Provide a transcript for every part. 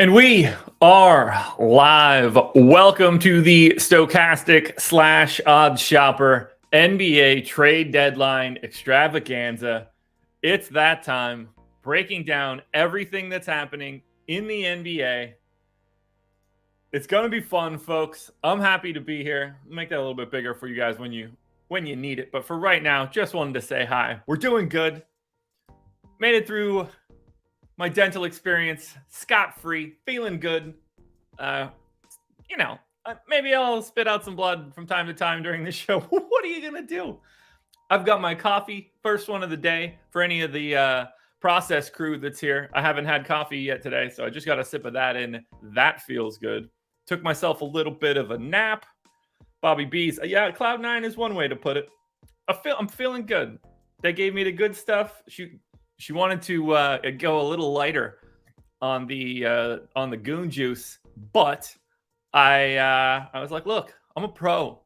And we are live. Welcome to the Stokastic / Odds Shopper NBA trade deadline extravaganza. It's that time, breaking down everything that's happening in the NBA. It's going to be fun, folks. I'm happy to be here. Make that a little bit bigger for you guys when you need it. But for right now, just wanted to say hi. We're doing good. Made it through my dental experience scot-free, feeling good. Maybe I'll spit out some blood from time to time during the show. What are you gonna do? I've got my coffee, first one of the day for any of the process crew that's here. I haven't had coffee yet today, so I just got a sip of that, and that feels good. Took myself a little bit of a nap. Bobby B's, yeah, Cloud 9 is one way to put it. I'm feeling good. They gave me the good stuff. She wanted to go a little lighter on the goon juice, but I was like, look, I'm a pro.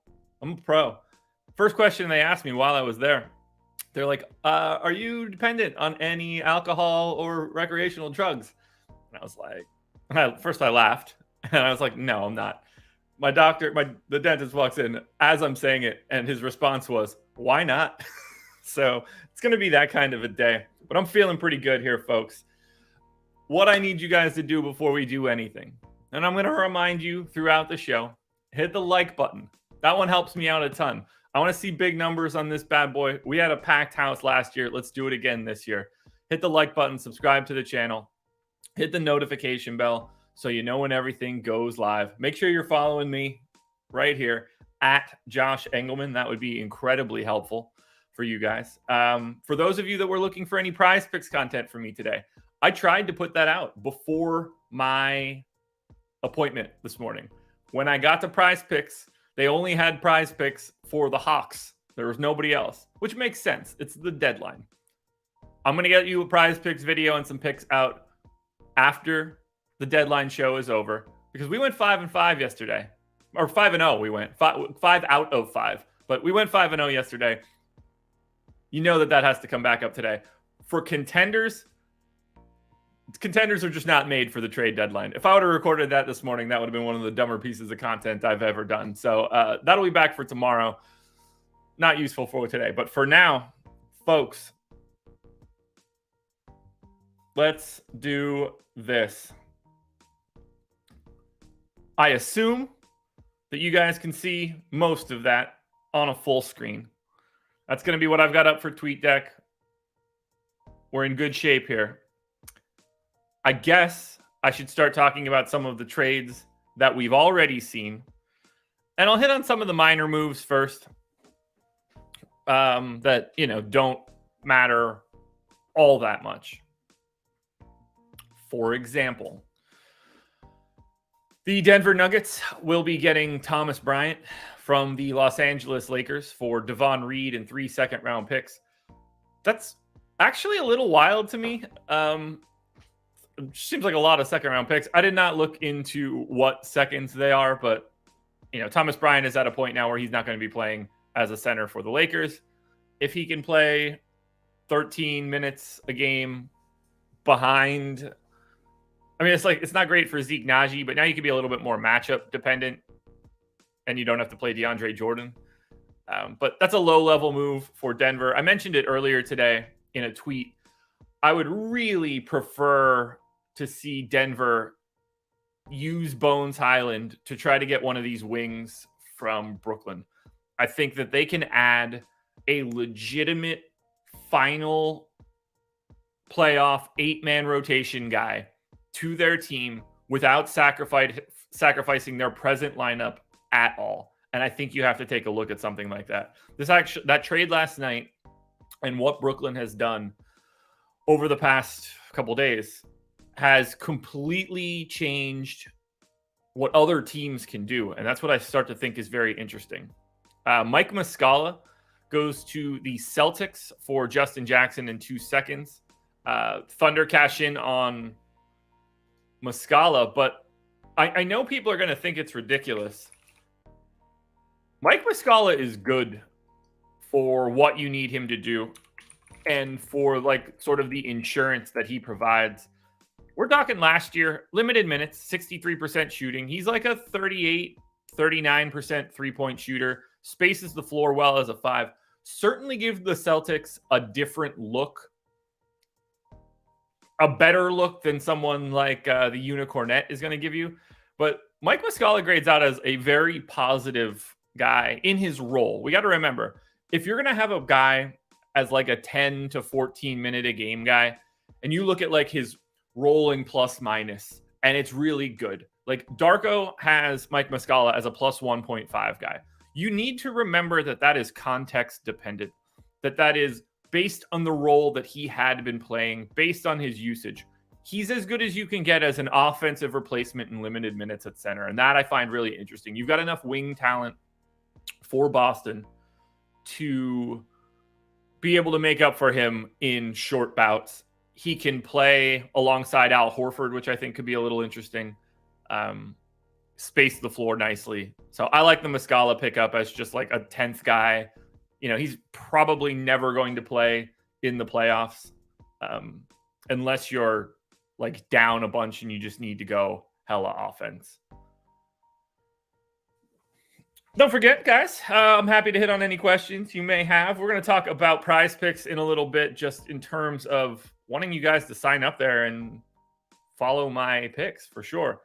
First question they asked me while I was there, they're like, are you dependent on any alcohol or recreational drugs? And I was like, first I laughed, and I was like, no, I'm not. The dentist walks in as I'm saying it, and his response was, why not? So it's going to be that kind of a day. But I'm feeling pretty good here, folks. What I need you guys to do before we do anything, and I'm going to remind you throughout the show, hit the like button. That one helps me out a ton. I want to see big numbers on this bad boy. We had a packed house last year. Let's do it again this year. Hit the like button, subscribe to the channel, hit the notification bell so you know when everything goes live. Make sure you're following me right here at Josh Engelman. That would be incredibly helpful for you guys. For those of you that were looking for any Prize Picks content from me today, I tried to put that out before my appointment this morning. When I got to Prize Picks, they only had Prize Picks for the Hawks. There was nobody else, which makes sense. It's the deadline. I'm going to get you a Prize Picks video and some picks out after the deadline show is over, because we went 5-5 yesterday, or 5-0. We went 5 out of 5, but we went 5-0 yesterday. You know that has to come back up today. For contenders are just not made for the trade deadline. If I would have recorded that this morning, that would have been one of the dumber pieces of content I've ever done. So that'll be back for tomorrow. Not useful for today. But for now, folks, let's do this. I assume that you guys can see most of that on a full screen. That's going to be what I've got up for TweetDeck. We're in good shape here. I guess I should start talking about some of the trades that we've already seen. And I'll hit on some of the minor moves first that, don't matter all that much. For example, the Denver Nuggets will be getting Thomas Bryant from the Los Angeles Lakers for Devon Reed and 3 second-round picks. That's actually a little wild to me. It seems like a lot of second-round picks. I did not look into what seconds they are, but Thomas Bryant is at a point now where he's not going to be playing as a center for the Lakers. If he can play 13 minutes a game behind, it's not great for Zeke Naji, but now you can be a little bit more matchup dependent, and you don't have to play DeAndre Jordan. But that's a low-level move for Denver. I mentioned it earlier today in a tweet. I would really prefer to see Denver use Bones Highland to try to get one of these wings from Brooklyn. I think that they can add a legitimate final playoff 8-man rotation guy to their team without sacrificing their present lineup at all. And I think you have to take a look at something like that. That trade last night and what Brooklyn has done over the past couple days has completely changed what other teams can do. And that's what I start to think is very interesting. Mike Muscala goes to the Celtics for Justin Jackson in 2 seconds. Thunder cash in on Muscala, but I know people are going to think it's ridiculous. Mike Muscala is good for what you need him to do and for sort of the insurance that he provides. we're talking last year, limited minutes, 63% shooting. He's like a 38, 39% three-point shooter, spaces the floor well as a 5. Certainly give the Celtics a different look, a better look than someone like the Unicornet is going to give you. But Mike Muscala grades out as a very positive guy in his role. We got to remember, if you're going to have a guy as like a 10 to 14 minute a game guy, and you look at like his rolling plus minus, and it's really good. Like Darko has Mike Muscala as a plus 1.5 guy. You need to remember that that is context dependent, that is based on the role that he had been playing, based on his usage. He's as good as you can get as an offensive replacement in limited minutes at center. And that I find really interesting. You've got enough wing talent for Boston to be able to make up for him in short bouts. He can play alongside Al Horford, which I think could be a little interesting. Space the floor nicely. So I like the Muscala pickup as just like a 10th guy. You know, he's probably never going to play in the playoffs unless you're like down a bunch and you just need to go hella offense. Don't forget, guys, I'm happy to hit on any questions you may have. We're going to talk about Prize Picks in a little bit, just in terms of wanting you guys to sign up there and follow my picks for sure.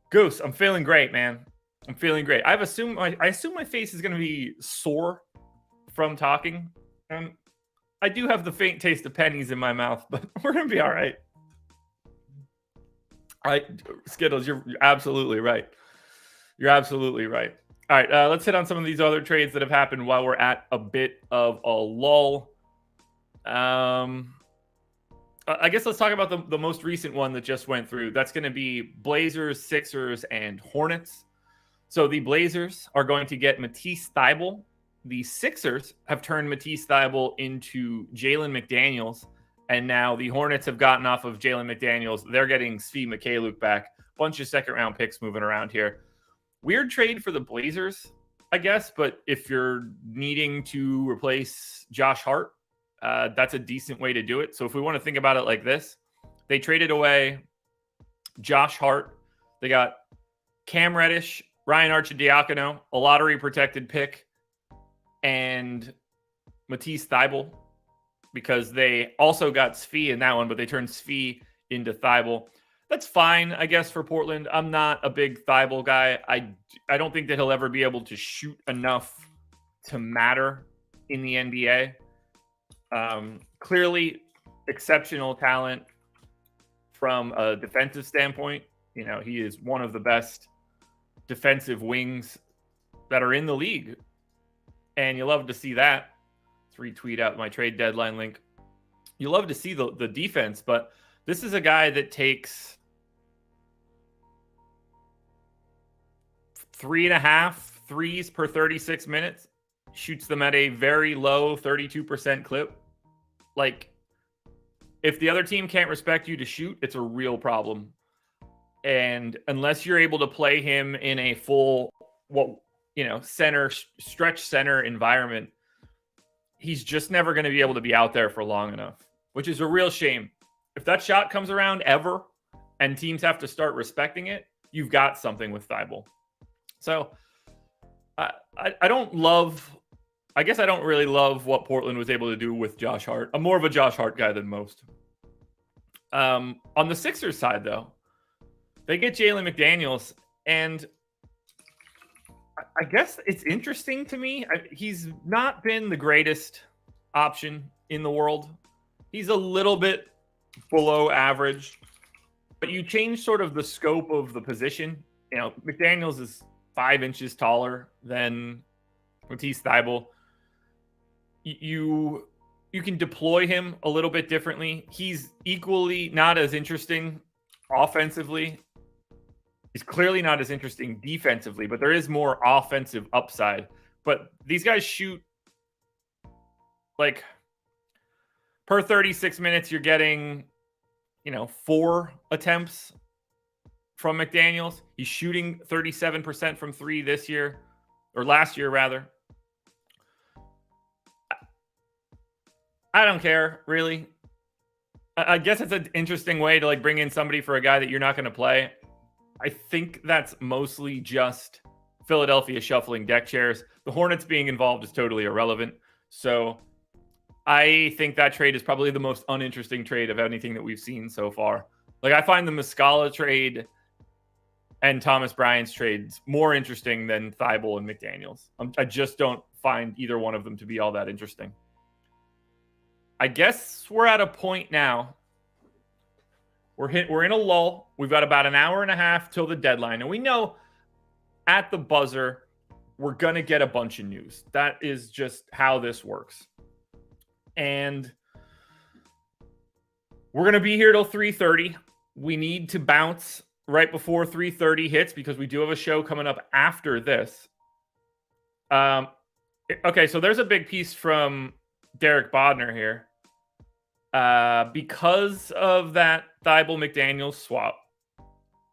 Goose, I'm feeling great, man. I'm feeling great. I assume my face is going to be sore from talking. I do have the faint taste of pennies in my mouth, but we're going to be all right. All right, Skittles, you're absolutely right. You're absolutely right. All right, let's hit on some of these other trades that have happened while we're at a bit of a lull. I guess let's talk about the most recent one that just went through. That's going to be Blazers, Sixers, and Hornets. So the Blazers are going to get Matisse Thybulle. The Sixers have turned Matisse Thybulle into Jalen McDaniels. And now the Hornets have gotten off of Jalen McDaniels. They're getting Svi Mykhailiuk back. Bunch of second-round picks moving around here. Weird trade for the Blazers, I guess. But if you're needing to replace Josh Hart, that's a decent way to do it. So if we want to think about it like this, they traded away Josh Hart. They got Cam Reddish, Ryan Arcidiacono, a lottery-protected pick, and Matisse Thybulle, because they also got Svi in that one, but they turned Svi into Thybulle. That's fine, I guess, for Portland. I'm not a big Thybulle guy. I don't think that he'll ever be able to shoot enough to matter in the NBA. Clearly exceptional talent from a defensive standpoint. You know, he is one of the best defensive wings that are in the league. And you love to see that. Let's retweet out my trade deadline link. You love to see the defense, but this is a guy that takes 3.5 threes per 36 minutes, shoots them at a very low 32% clip. Like, if the other team can't respect you to shoot, it's a real problem. And unless you're able to play him in a full, stretch center environment, he's just never going to be able to be out there for long enough, which is a real shame. If that shot comes around ever and teams have to start respecting it, you've got something with Thybulle. So I don't really love what Portland was able to do with Josh Hart. I'm more of a Josh Hart guy than most. On the Sixers side, though, they get Jalen McDaniels, and I guess it's interesting to me. He's not been the greatest option in the world. He's a little bit below average, but you change sort of the scope of the position. You know, McDaniels is 5 inches taller than Matisse Thybulle. You can deploy him a little bit differently. He's equally not as interesting offensively. He's clearly not as interesting defensively, but there is more offensive upside. But these guys shoot, like, per 36 minutes, you're getting, 4 attempts from McDaniels. He's shooting 37% from 3 this year, or last year, rather. I don't care, really. I guess it's an interesting way to like bring in somebody for a guy that you're not going to play. I think that's mostly just Philadelphia shuffling deck chairs. The Hornets being involved is totally irrelevant. So I think that trade is probably the most uninteresting trade of anything that we've seen so far. Like, I find the Muscala trade and Thomas Bryant's trades more interesting than Thibault and McDaniels. I just don't find either one of them to be all that interesting. I guess we're at a point now. We're in a lull. We've got about an hour and a half till the deadline. And we know at the buzzer, we're going to get a bunch of news. That is just how this works. And we're going to be here till 3:30. We need to bounce right before 3:30 hits because we do have a show coming up after this. Okay, so there's a big piece from Derek Bodner here. Because of that Thibault McDaniels swap,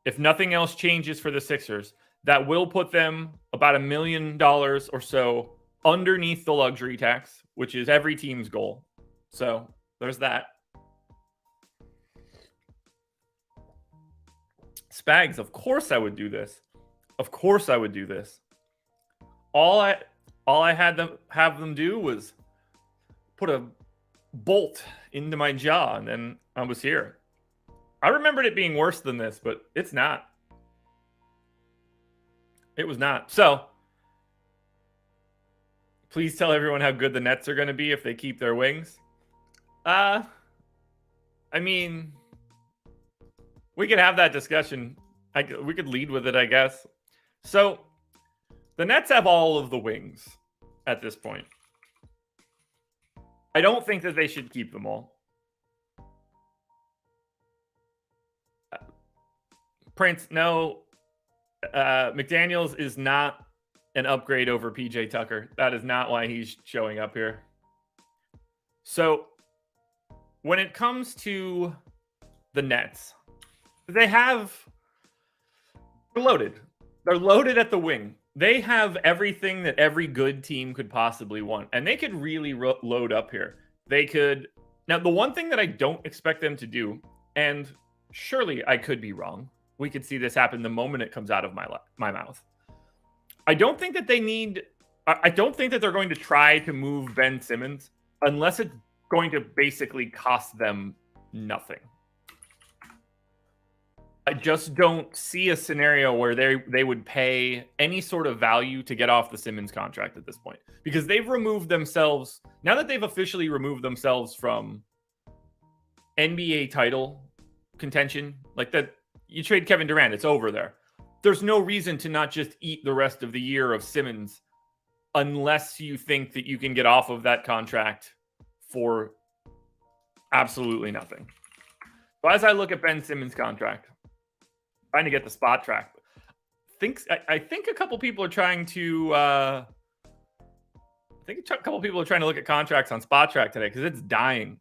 if nothing else changes for the Sixers, that will put them about $1 million or so underneath the luxury tax, which is every team's goal. So there's that. Spags, of course I would do this. Of course I would do this. All I had them have them do was put a bolt into my jaw, and then I was here. I remembered it being worse than this, but it's not. It was not. So please tell everyone how good the Nets are going to be if they keep their wings. I mean, we could have that discussion. We could lead with it, I guess. So the Nets have all of the wings at this point. I don't think that they should keep them all. Prince, no. McDaniels is not an upgrade over PJ Tucker. That is not why he's showing up here. So when it comes to the Nets, they're loaded. They're loaded at the wing. They have everything that every good team could possibly want. And they could really load up here. They could. Now, the one thing that I don't expect them to do, and surely I could be wrong. We could see this happen the moment it comes out of my mouth. I don't think that I don't think that they're going to try to move Ben Simmons unless it's going to basically cost them nothing. I just don't see a scenario where they would pay any sort of value to get off the Simmons contract at this point, because they've removed themselves. Now that they've officially removed themselves from NBA title contention, like that, you trade Kevin Durant, it's over there. There's no reason to not just eat the rest of the year of Simmons unless you think that you can get off of that contract for absolutely nothing. So as I look at Ben Simmons' contract, trying to get the spot track. I think a couple people are trying to. I think a couple people are trying to look at contracts on Spot Track today because it's dying.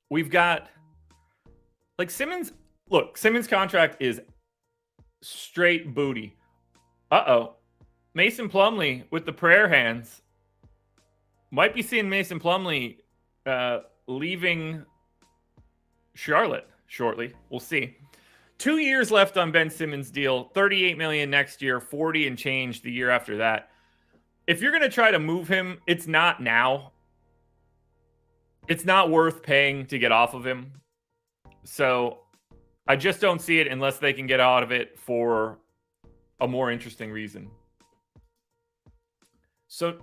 We've got like Simmons. Look, Simmons' contract is straight booty. Mason Plumlee with the prayer hands. Might be seeing Mason Plumlee leaving Charlotte shortly. We'll see. 2 years left on Ben Simmons' deal. $38 million next year, 40 and change the year after that. If you're going to try to move him, it's not now. It's not worth paying to get off of him. So I just don't see it unless they can get out of it for a more interesting reason. So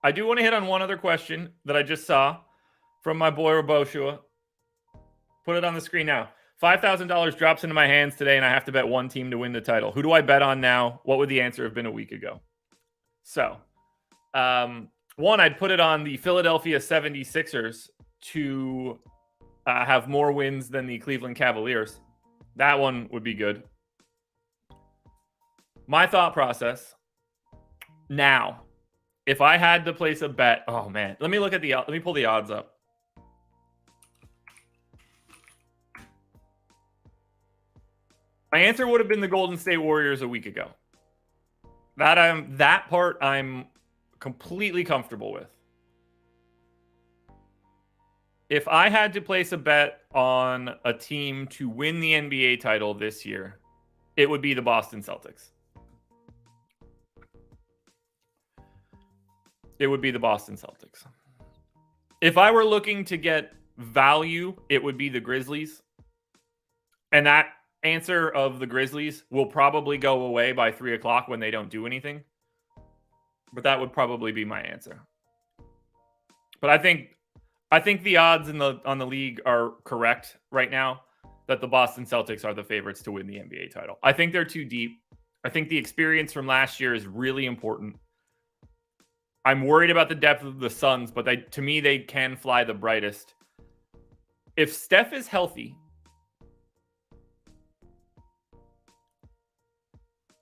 I do want to hit on one other question that I just saw from my boy Roboshua. Put it on the screen now. $5,000 drops into my hands today, and I have to bet one team to win the title. Who do I bet on now? What would the answer have been a week ago? So, one, I'd put it on the Philadelphia 76ers to have more wins than the Cleveland Cavaliers. That one would be good. My thought process now, if I had to place a bet, oh man, let me pull the odds up. My answer would have been the Golden State Warriors a week ago. That part I'm completely comfortable with. If I had to place a bet on a team to win the NBA title this year, it would be the Boston Celtics. It would be the Boston Celtics. If I were looking to get value, it would be the Grizzlies. And that answer of the Grizzlies will probably go away by 3 o'clock when they don't do anything. But that would probably be my answer. But I think the odds on the league are correct right now that the Boston Celtics are the favorites to win the NBA title. I think they're too deep. I think the experience from last year is really important. I'm worried about the depth of the Suns, but to me, they can fly the brightest. If Steph is healthy,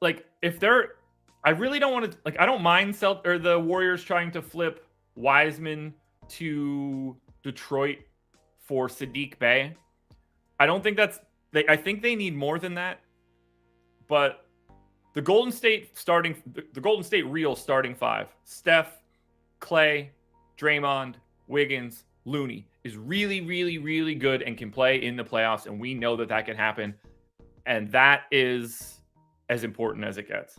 I really don't want to, I don't mind the Warriors trying to flip Wiseman to Detroit for Sadiq Bey. I don't think I think they need more than that. But the Golden State real starting five, Steph, Clay, Draymond, Wiggins, Looney, is really, really, really good and can play in the playoffs. And we know that can happen. And that is as important as it gets.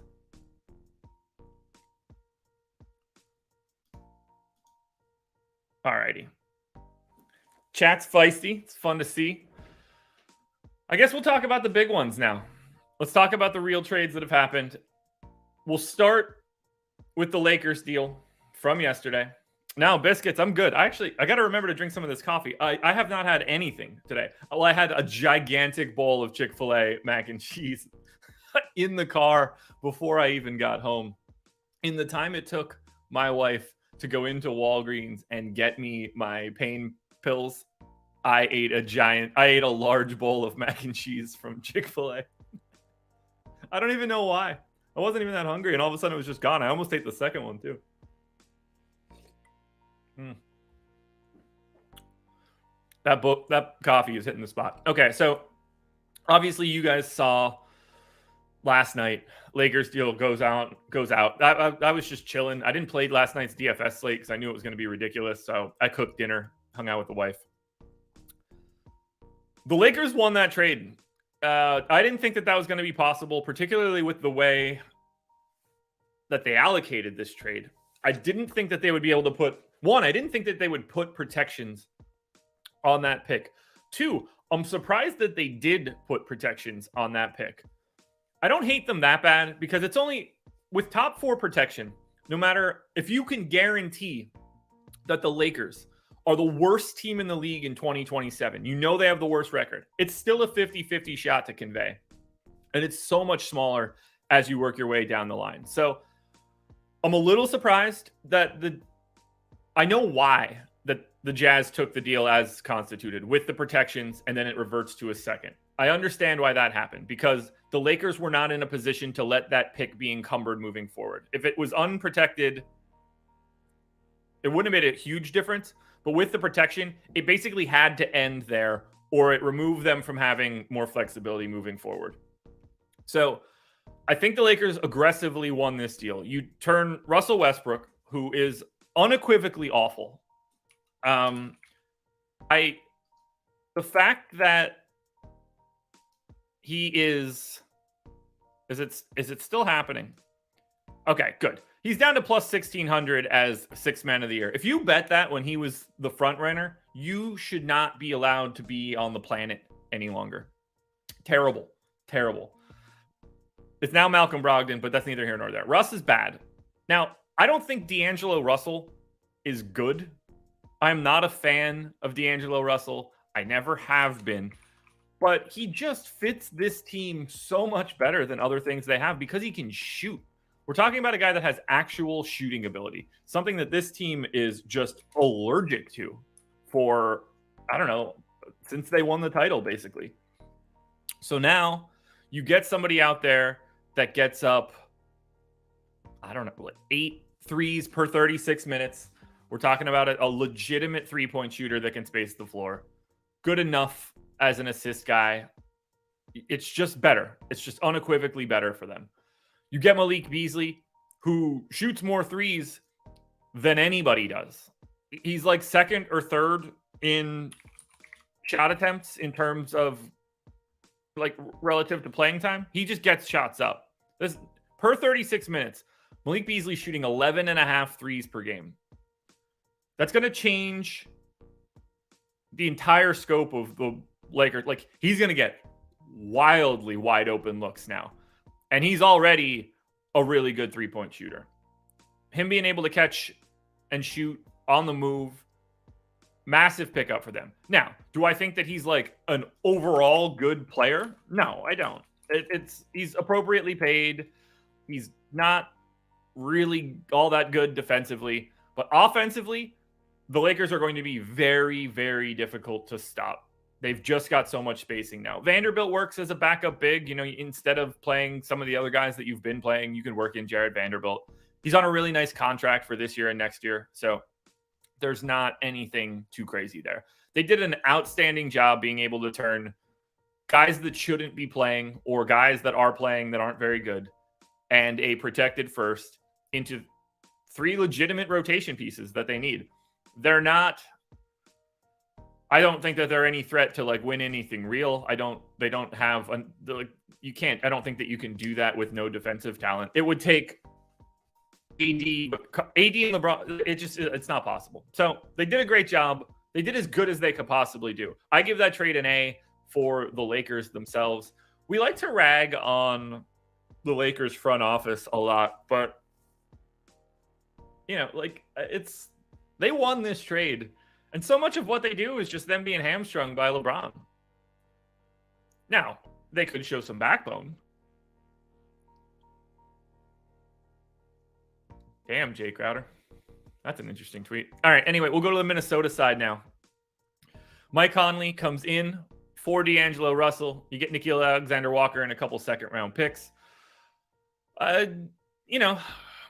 Alrighty. Chat's feisty. It's fun to see. I guess we'll talk about the big ones now. Let's talk about the real trades that have happened. We'll start with the Lakers deal from yesterday. Now, biscuits, I'm good. I got to remember to drink some of this coffee. I have not had anything today. Well, I had a gigantic bowl of Chick-fil-A mac and cheese in the car before I even got home. In the time it took my wife to go into Walgreens and get me my pain pills, I ate a large bowl of mac and cheese from Chick-fil-A. I don't even know why. I wasn't even that hungry, and all of a sudden it was just gone. I almost ate the second one too. That coffee is hitting the spot. Okay, so obviously you guys saw last night, Lakers deal goes out. I was just chilling. I didn't play last night's DFS slate because I knew it was going to be ridiculous. So I cooked dinner, hung out with the wife. The Lakers won that trade. I didn't think that was going to be possible, particularly with the way that they allocated this trade. I didn't think that they would be able to I didn't think that they would put protections on that pick. 2, I'm surprised that they did put protections on that pick. I don't hate them that bad because it's only with top 4 protection, no matter if you can guarantee that the Lakers are the worst team in the league in 2027, they have the worst record. It's still a 50-50 shot to convey. And it's so much smaller as you work your way down the line. So I'm a little surprised that I know why that the Jazz took the deal as constituted with the protections and then it reverts to a second. I understand why that happened because the Lakers were not in a position to let that pick be encumbered moving forward. If it was unprotected, it wouldn't have made a huge difference. But with the protection, it basically had to end there or it removed them from having more flexibility moving forward. So I think the Lakers aggressively won this deal. You turn Russell Westbrook, who is unequivocally awful. The fact that he is it still happening? Okay, good. He's down to plus 1,600 as 6th man of the year. If you bet that when he was the front runner, you should not be allowed to be on the planet any longer. Terrible. It's now Malcolm Brogdon, but that's neither here nor there. Russ is bad. Now, I don't think D'Angelo Russell is good. I'm not a fan of D'Angelo Russell. I never have been. But he just fits this team so much better than other things they have because he can shoot. We're talking about a guy that has actual shooting ability, something that this team is just allergic to for, I don't know, since they won the title, basically. So now you get somebody out there that gets up, I don't know, 8 threes per 36 minutes. We're talking about a legitimate three-point shooter that can space the floor. Good enough as an assist guy. It's just better. It's just unequivocally better for them. You get Malik Beasley, who shoots more threes than anybody does. He's like second or third in shot attempts in terms of like relative to playing time. He just gets shots up. This per 36 minutes, Malik Beasley shooting 11 and a half threes per game. That's going to change the entire scope of the Lakers. Like, he's going to get wildly wide open looks now. And he's already a really good three-point shooter. Him being able to catch and shoot on the move, massive pickup for them. Now, do I think that he's like an overall good player? No, I don't. He's appropriately paid. He's not really all that good defensively, but offensively, the Lakers are going to be very, very difficult to stop. They've just got so much spacing now. Vanderbilt works as a backup big. You know, instead of playing some of the other guys that you've been playing, you can work in Jared Vanderbilt. He's on a really nice contract for this year and next year. So there's not anything too crazy there. They did an outstanding job being able to turn guys that shouldn't be playing or guys that are playing that aren't very good and a protected first into three legitimate rotation pieces that they need. They're not, I don't think that they're any threat to like win anything real. They don't have, you can't, I don't think that you can do that with no defensive talent. It would take AD and LeBron. It's not possible. So they did a great job. They did as good as they could possibly do. I give that trade an A for the Lakers themselves. We like to rag on the Lakers front office a lot, but you know, like they won this trade. And so much of what they do is just them being hamstrung by LeBron. Now, they could show some backbone. Damn, Jay Crowder. That's an interesting tweet. All right, anyway, we'll go to the Minnesota side now. Mike Conley comes in for D'Angelo Russell. You get Nickeil Alexander-Walker and a couple second-round picks. You know,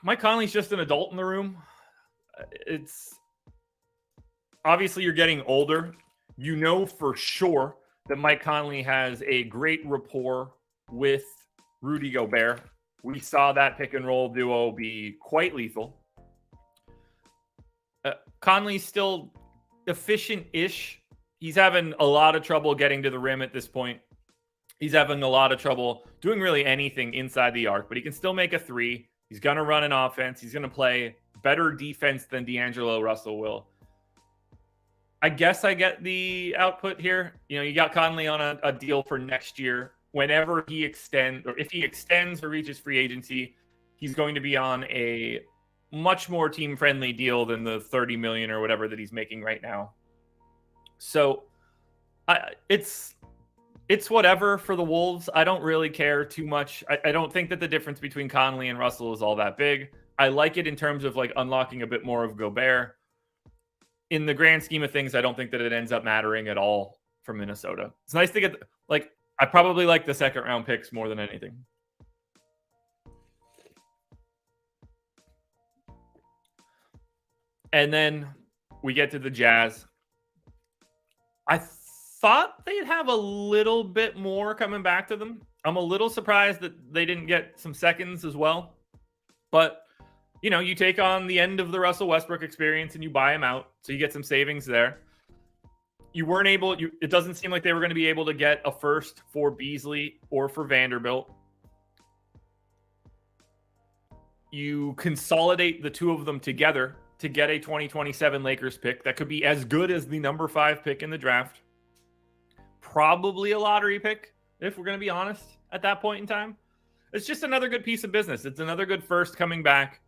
Mike Conley's just an adult in the room. It's obviously you're getting older. You know for sure that Mike Conley has a great rapport with Rudy Gobert. We saw that pick and roll duo be quite lethal. Conley's still efficient-ish. He's having a lot of trouble getting to the rim at this point. He's having a lot of trouble doing really anything inside the arc, but he can still make a three. He's going to run an offense. He's going to play better defense than D'Angelo Russell will. I guess I get the output here. You know, you got Conley on a deal for next year. Whenever he extends, or if he extends or reaches free agency, he's going to be on a much more team-friendly deal than the $30 million or whatever that he's making right now. So it's whatever for the Wolves. I don't really care too much. I don't think that the difference between Conley and Russell is all that big. I like it in terms of like unlocking a bit more of Gobert. In the grand scheme of things, I don't think that it ends up mattering at all for Minnesota. It's nice to get, like, I probably like the second round picks more than anything. And then we get to the Jazz. I thought they'd have a little bit more coming back to them. I'm a little surprised that they didn't get some seconds as well. But, you know, you take on the end of the Russell Westbrook experience and you buy him out. So you get some savings there. You weren't able, it doesn't seem like they were going to be able to get a first for Beasley or for Vanderbilt. You consolidate the two of them together to get a 2027 Lakers pick that could be as good as the number 5 pick in the draft. Probably a lottery pick, if we're going to be honest, at that point in time. It's just another good piece of business. It's another good first coming back.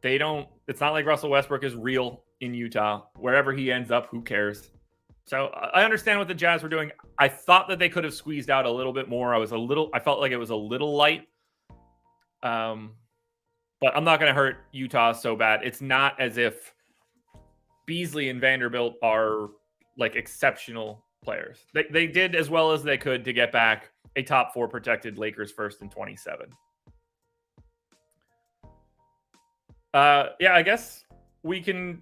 It's not like Russell Westbrook is real in Utah. Wherever he ends up, who cares? So I understand what the Jazz were doing. I thought that they could have squeezed out a little bit more. I felt like it was a little light. But I'm not going to hurt Utah so bad. It's not as if Beasley and Vanderbilt are like exceptional players. They did as well as they could to get back a top 4 protected Lakers first in 27. Yeah, I guess we can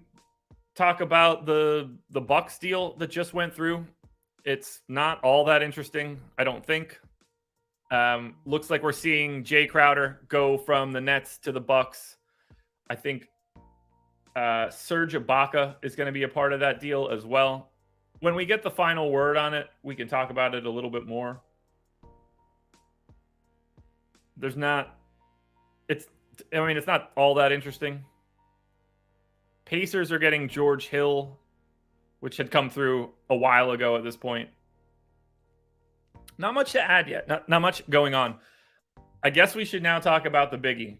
talk about the Bucks deal that just went through. It's not all that interesting, I don't think. Looks like we're seeing Jay Crowder go from the Nets to the Bucks. I think Serge Ibaka is going to be a part of that deal as well. when we get the final word on it, we can talk about it a little bit more. There's not, it's not all that interesting. Pacers are getting George Hill, which had come through a while ago at this point. Not much to add yet. Not much going on. I guess we should now talk about the biggie.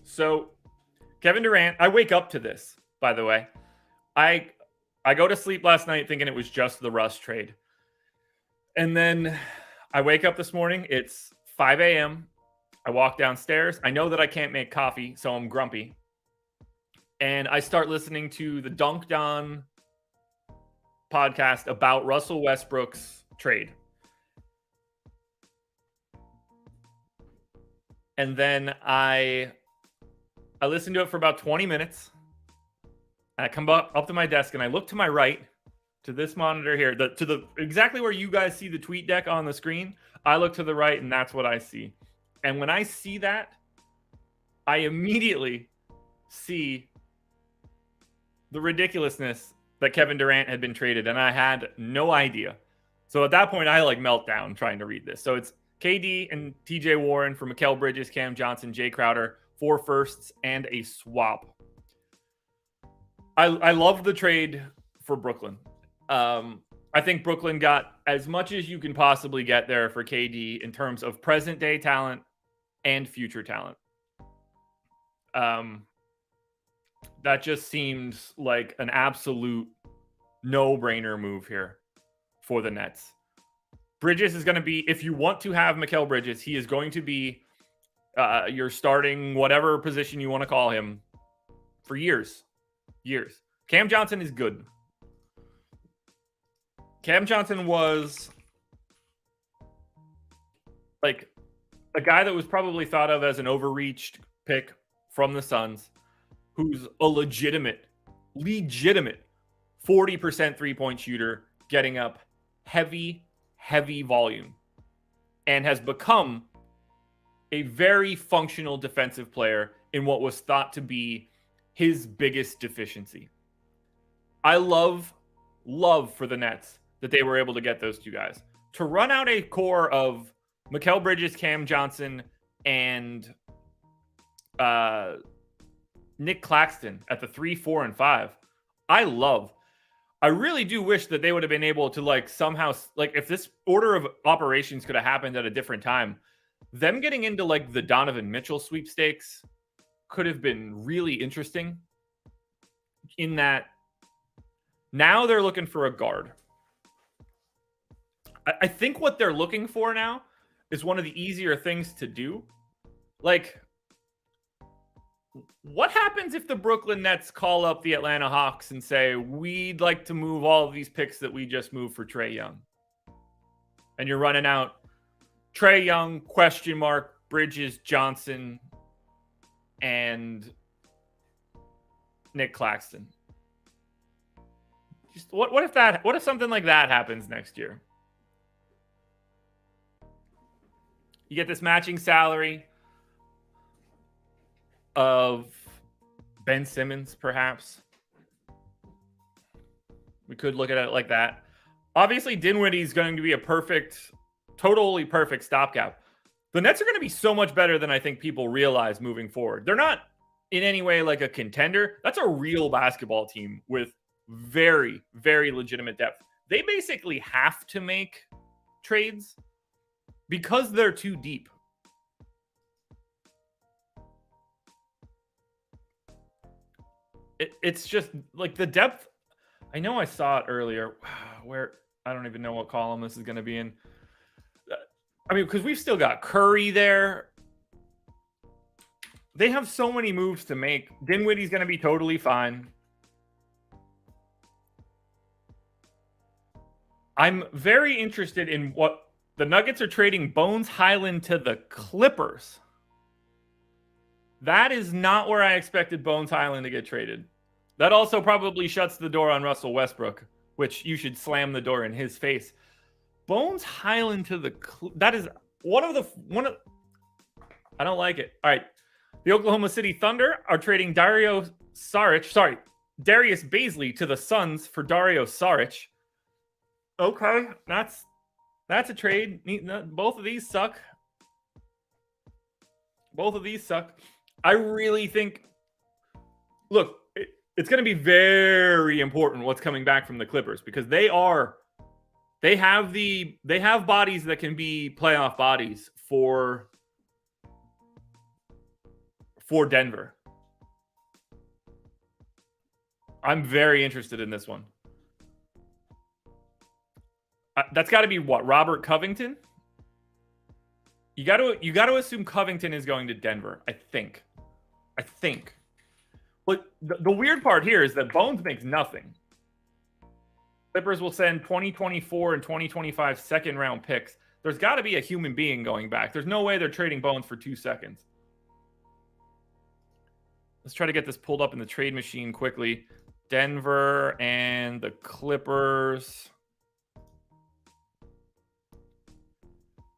So, Kevin Durant, I wake up to this, by the way. I go to sleep last night thinking it was just the Russ trade. And then I wake up this morning. It's 5 a.m. I walk downstairs. I know that I can't make coffee, so I'm grumpy. And I start listening to the Dunked On podcast about Russell Westbrook's trade. And then I listened to it for about 20 minutes. I come up to my desk and I look to my right, to this monitor here, to the exactly where you guys see the tweet deck on the screen. I look to the right and that's what I see. And when I see that, I immediately see the ridiculousness that Kevin Durant had been traded, and I had no idea. So at that point, I melt down trying to read this. So it's KD and TJ Warren for Mikal Bridges, Cam Johnson, Jay Crowder, 4 firsts, and a swap. I love the trade for Brooklyn. I think Brooklyn got as much as you can possibly get there for KD in terms of present day talent and future talent. That just seems like an absolute no-brainer move here for the Nets. Bridges is going to be, if you want to have Mikal Bridges, he is going to be your starting whatever position you want to call him for years. Cam Johnson is good. Cam Johnson was like a guy that was probably thought of as an overreached pick from the Suns, who's a legitimate 40% three-point shooter, getting up heavy volume, and has become a very functional defensive player in what was thought to be his biggest deficiency. I love for the Nets that they were able to get those two guys. To run out a core of Mikal Bridges, Cam Johnson, and Nick Claxton at the 3, 4, and 5. I really do wish that they would have been able to somehow, if this order of operations could have happened at a different time, them getting into the Donovan Mitchell sweepstakes could have been really interesting, in that now they're looking for a guard. I think what they're looking for now is one of the easier things to do. What happens if the Brooklyn Nets call up the Atlanta Hawks and say, we'd like to move all of these picks that we just moved for Trae Young? And you're running out Trae Young, ? Bridges, Johnson, and Nick Claxton. Just what if something like that happens next year? You get this matching salary of Ben Simmons, perhaps. We could look at it like that. Obviously, Dinwiddie is going to be a totally perfect stopgap. The Nets are going to be so much better than I think people realize moving forward. They're not in any way like a contender. That's a real basketball team with very, very legitimate depth. They basically have to make trades because they're too deep. It's just the depth. I know I saw it earlier where I don't even know what column this is going to be in. Because we've still got Curry there. They have so many moves to make. Dinwiddie's going to be totally fine. I'm very interested in what the Nuggets are trading Bones Highland to the Clippers. That is not where I expected Bones Highland to get traded. That also probably shuts the door on Russell Westbrook, which you should slam the door in his face. Bones Highland to the... That is one of... I don't like it. All right. The Oklahoma City Thunder are trading Dario Saric. Sorry. Darius Baisley to the Suns for Dario Saric. Okay, that's a trade. Both of these suck. Both of these suck. I really think, look, it's going to be very important what's coming back from the Clippers, because they have bodies that can be playoff bodies for Denver. I'm very interested in this one. That's got to be what, Robert Covington? You got to assume Covington is going to Denver. I think. But the weird part here is that Bones makes nothing. Clippers will send 2024 and 2025 second round picks. There's got to be a human being going back. There's no way they're trading Bones for 2 seconds. Let's try to get this pulled up in the trade machine quickly. Denver and the Clippers.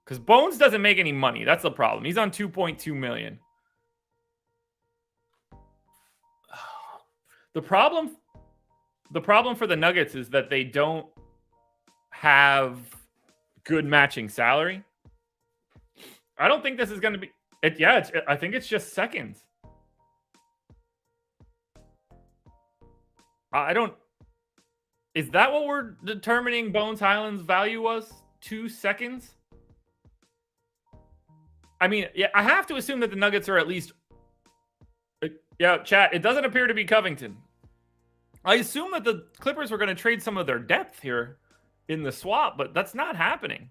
Because Bones doesn't make any money. That's the problem. He's on $2.2 million. The problem for the Nuggets is that they don't have good matching salary. I don't think this is going to be... I think it's just seconds. Is that what we're determining Bones Highland's value was? 2 seconds? I mean, yeah, I have to assume that the Nuggets are at least... Yeah, chat, it doesn't appear to be Covington. I assume that the Clippers were going to trade some of their depth here in the swap, but that's not happening.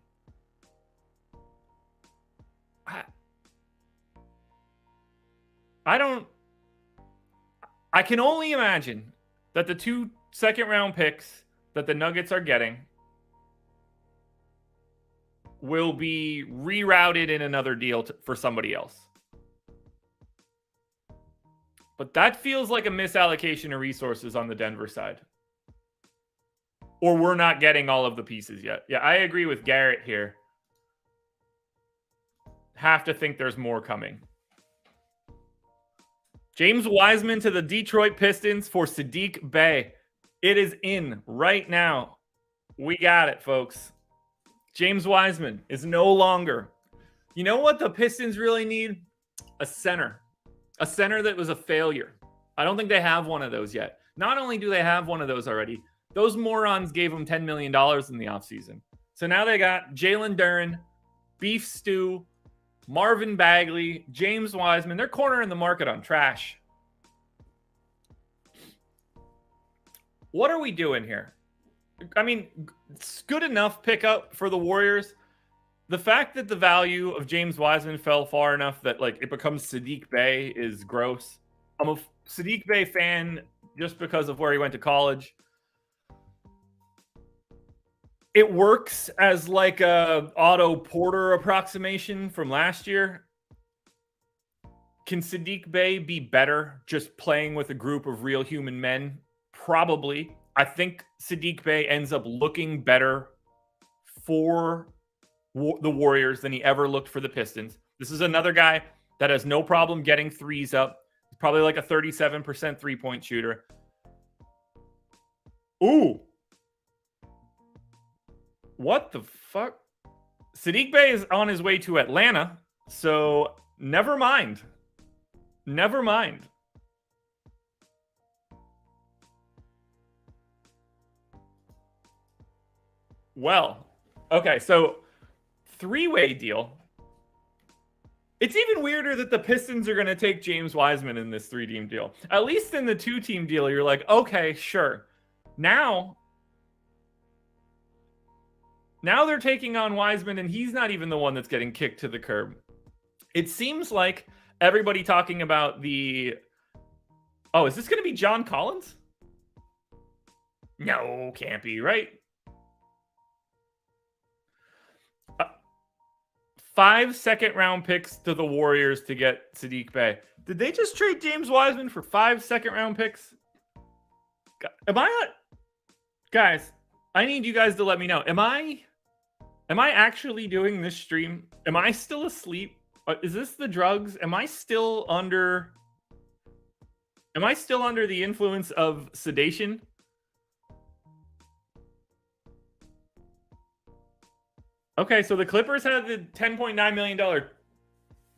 I can only imagine that the 2 second-round picks that the Nuggets are getting will be rerouted in another deal for somebody else. But that feels like a misallocation of resources on the Denver side. Or we're not getting all of the pieces yet. Yeah, I agree with Garrett here. Have to think there's more coming. James Wiseman to the Detroit Pistons for Saddiq Bey. It is in right now. We got it, folks. James Wiseman is no longer. You know what the Pistons really need? A center. A center that was a failure. I don't think they have one of those yet. Not only do they have one of those already, those morons gave them $10 million in the offseason. So now they got Jalen Duren, Beef Stew, Marvin Bagley, James Wiseman. They're cornering the market on trash. What are we doing here? I mean, it's good enough pickup for the Warriors. The fact that the value of James Wiseman fell far enough that like it becomes Saddiq Bey is gross. I'm a Saddiq Bey fan just because of where he went to college. It works as like a Otto Porter approximation from last year. Can Saddiq Bey be better just playing with a group of real human men? Probably. I think Saddiq Bey ends up looking better for the Warriors than he ever looked for the Pistons. This is another guy that has no problem getting threes up. He's probably like a 37% three-point shooter. Ooh. What the fuck? Saddiq Bey is on his way to Atlanta, so never mind. Never mind. Well, okay, so three-way deal. It's even weirder that the Pistons are going to take James Wiseman in this 3-team deal. At least in the 2-team deal, you're like, okay, sure. Now they're taking on Wiseman, and he's not even the one that's getting kicked to the curb. It seems like everybody talking about the... Oh, is this going to be John Collins? No, can't be, right? 5 second-round picks to the Warriors to get Saddiq Bey. Did they just trade James Wiseman for 5 second-round picks? Guys, I need you guys to let me know. Am I actually doing this stream? Am I still asleep? Is this the drugs? Am I still under Am I still under the influence of sedation? Okay, so the Clippers had the $10.9 million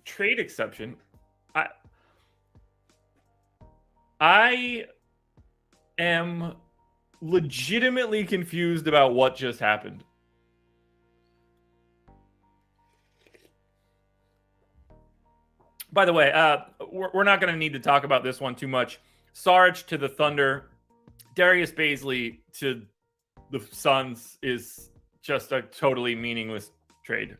trade exception. I am legitimately confused about what just happened. By the way, we're not going to need to talk about this one too much. Sarge to the Thunder, Darius Baisley to the Suns is just a totally meaningless trade.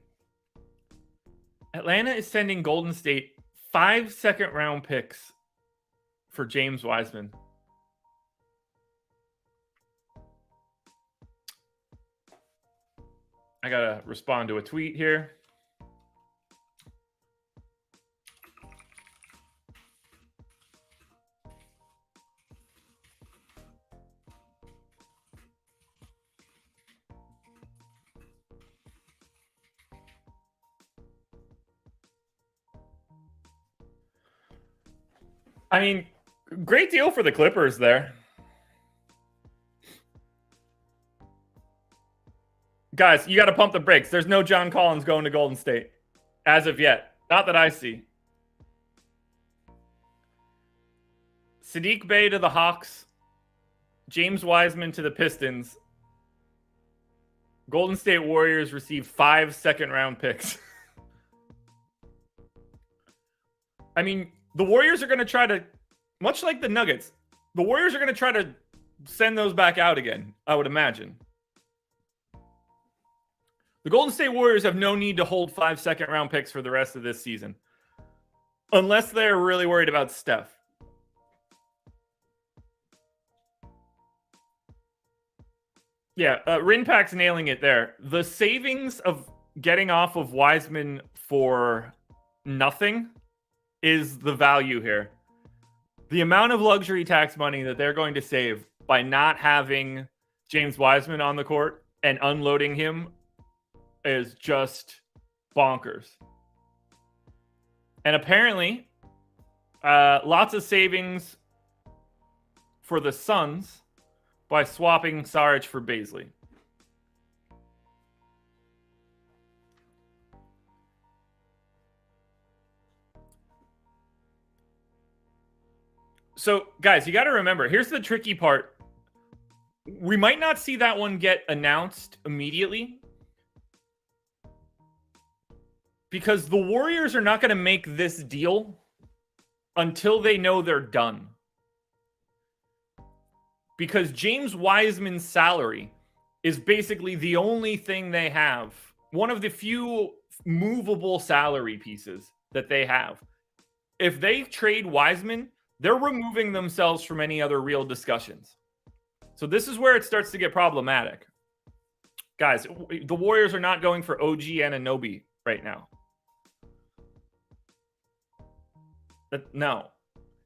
Atlanta is sending Golden State 5 second-round picks for James Wiseman. I got to respond to a tweet here. I mean, great deal for the Clippers there. Guys, you got to pump the brakes. There's no John Collins going to Golden State as of yet. Not that I see. Sadiq Bey to the Hawks. James Wiseman to the Pistons. Golden State Warriors received 5 second-round picks. I mean, the Warriors are going to try to, much like the Nuggets, the Warriors are going to try to send those back out again, I would imagine. The Golden State Warriors have no need to hold 5 second-round picks for the rest of this season. Unless they're really worried about Steph. Yeah, Rinpack's nailing it there. The savings of getting off of Wiseman for nothing is the value here. The amount of luxury tax money that they're going to save by not having James Wiseman on the court and unloading him is just bonkers. And apparently, lots of savings for the Suns by swapping Sarge for Baisley. So, guys, you got to remember, here's the tricky part. We might not see that one get announced immediately because the Warriors are not going to make this deal until they know they're done. Because James Wiseman's salary is basically the only thing they have. One of the few movable salary pieces that they have. If they trade Wiseman, they're removing themselves from any other real discussions. So this is where it starts to get problematic. Guys, the Warriors are not going for OG Anunoby right now. No.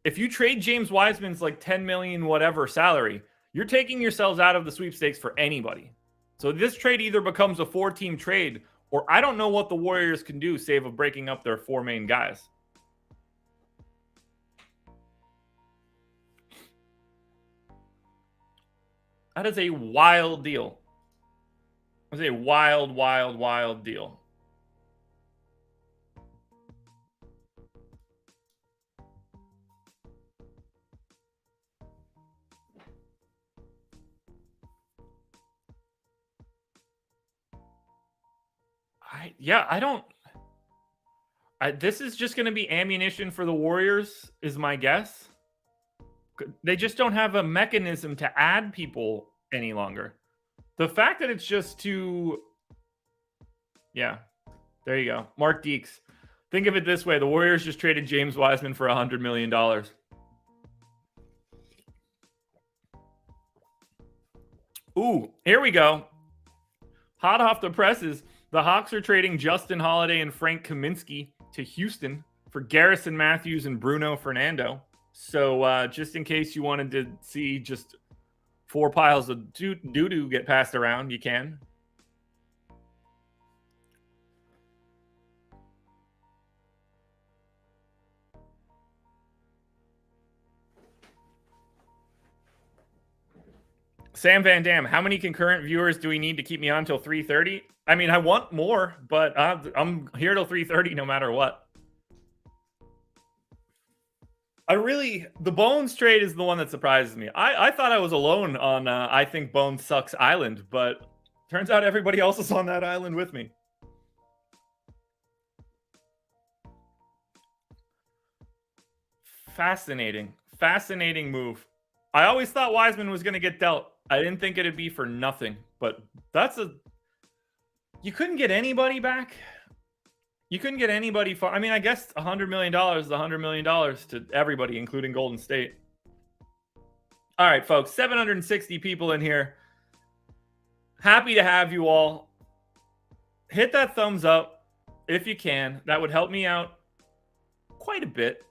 If you trade James Wiseman's like 10 million whatever salary, you're taking yourselves out of the sweepstakes for anybody. So this trade either becomes a 4-team trade, or I don't know what the Warriors can do save of breaking up their 4 main guys. That is a wild deal. That is a wild, wild, wild deal. This is just going to be ammunition for the Warriors, is my guess. They just don't have a mechanism to add people any longer. The fact that it's just too... Yeah, there you go. Mark Deeks. Think of it this way. The Warriors just traded James Wiseman for $100 million. Ooh, here we go. Hot off the presses. The Hawks are trading Justin Holiday and Frank Kaminsky to Houston for Garrison Matthews and Bruno Fernando. So just in case you wanted to see just 4 piles of doo-doo get passed around, you can. Sam Van Dam, how many concurrent viewers do we need to keep me on till 3:30? I mean, I want more, but I'm here till 3:30 no matter what. The Bones trade is the one that surprises me. I thought I was alone on I think Bones sucks island, but turns out everybody else is on that island with me. Fascinating move. I always thought Wiseman was going to get dealt. I didn't think it'd be for nothing, but you couldn't get anybody back. You couldn't get anybody for, I mean, I guess $100 million is $100 million to everybody, including Golden State. All right, folks, 760 people in here. Happy to have you all. Hit that thumbs up if you can. That would help me out quite a bit.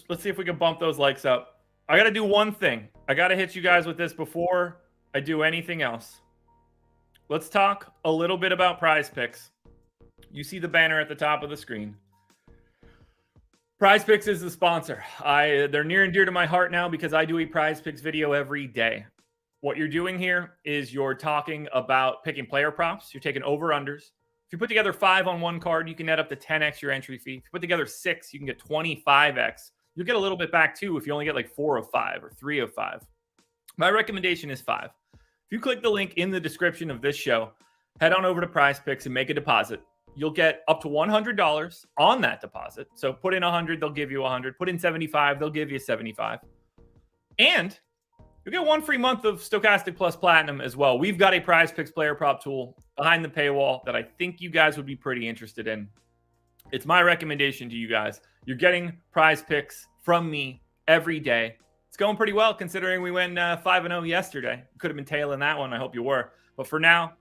Let's see if we can bump those likes up. I got to do one thing. I got to hit you guys with this before I do anything else. Let's talk a little bit about Prize Picks. You see the banner at the top of the screen. Prize Picks is the sponsor. They're near and dear to my heart now because I do a Prize Picks video every day. What you're doing here is you're talking about picking player props. You're taking over-unders. If you put together 5 on one card, you can net up to 10x your entry fee. If you put together 6, you can get 25x. You'll get a little bit back too if you only get like 4 of 5 or 3 of 5. My recommendation is 5. If you click the link in the description of this show, head on over to Prize Picks and make a deposit. You'll get up to $100 on that deposit. So put in 100, they'll give you 100. Put in 75, they'll give you 75. And you'll get 1 free month of Stokastic Plus Platinum as well. We've got a Prize Picks player prop tool behind the paywall that I think you guys would be pretty interested in. It's my recommendation to you guys. You're getting Prize Picks from me every day. It's going pretty well considering we went 5-0 yesterday. Could have been tailing that one. I hope you were. But for now,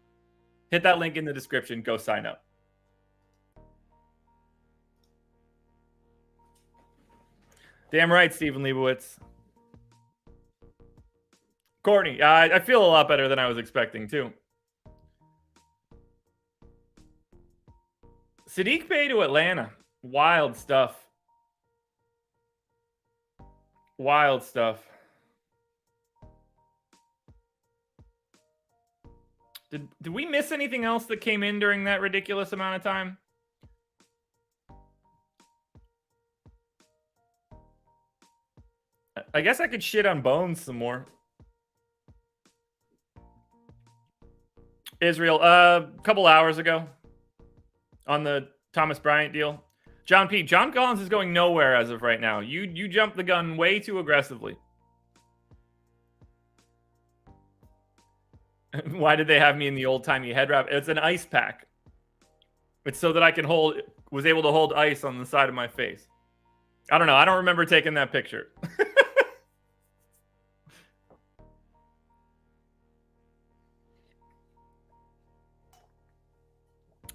hit that link in the description. Go sign up. Damn right, Stephen Leibowitz. Courtney, I feel a lot better than I was expecting, too. Sadiq Bey to Atlanta. Wild stuff. Wild stuff. Did we miss anything else that came in during that ridiculous amount of time? I guess I could shit on Bones some more. Israel, a couple hours ago on the Thomas Bryant deal. John P. John Collins is going nowhere as of right now. You jumped the gun way too aggressively. Why did they have me in the old-timey head wrap? It's an ice pack. It's so that I can was able to hold ice on the side of my face. I don't know. I don't remember taking that picture.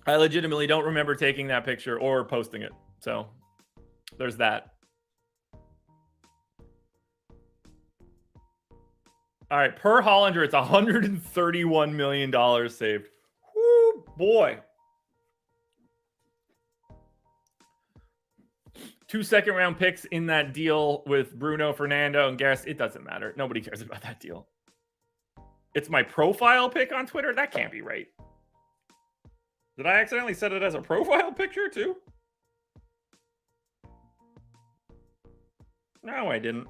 I legitimately don't remember taking that picture or posting it. So there's that. All right, per Hollinger, it's $131 million saved. Woo, boy. 2 second-round picks in that deal with Bruno, Fernando, and Garris. It doesn't matter. Nobody cares about that deal. It's my profile pic on Twitter? That can't be right. Did I accidentally set it as a profile picture, too? No, I didn't.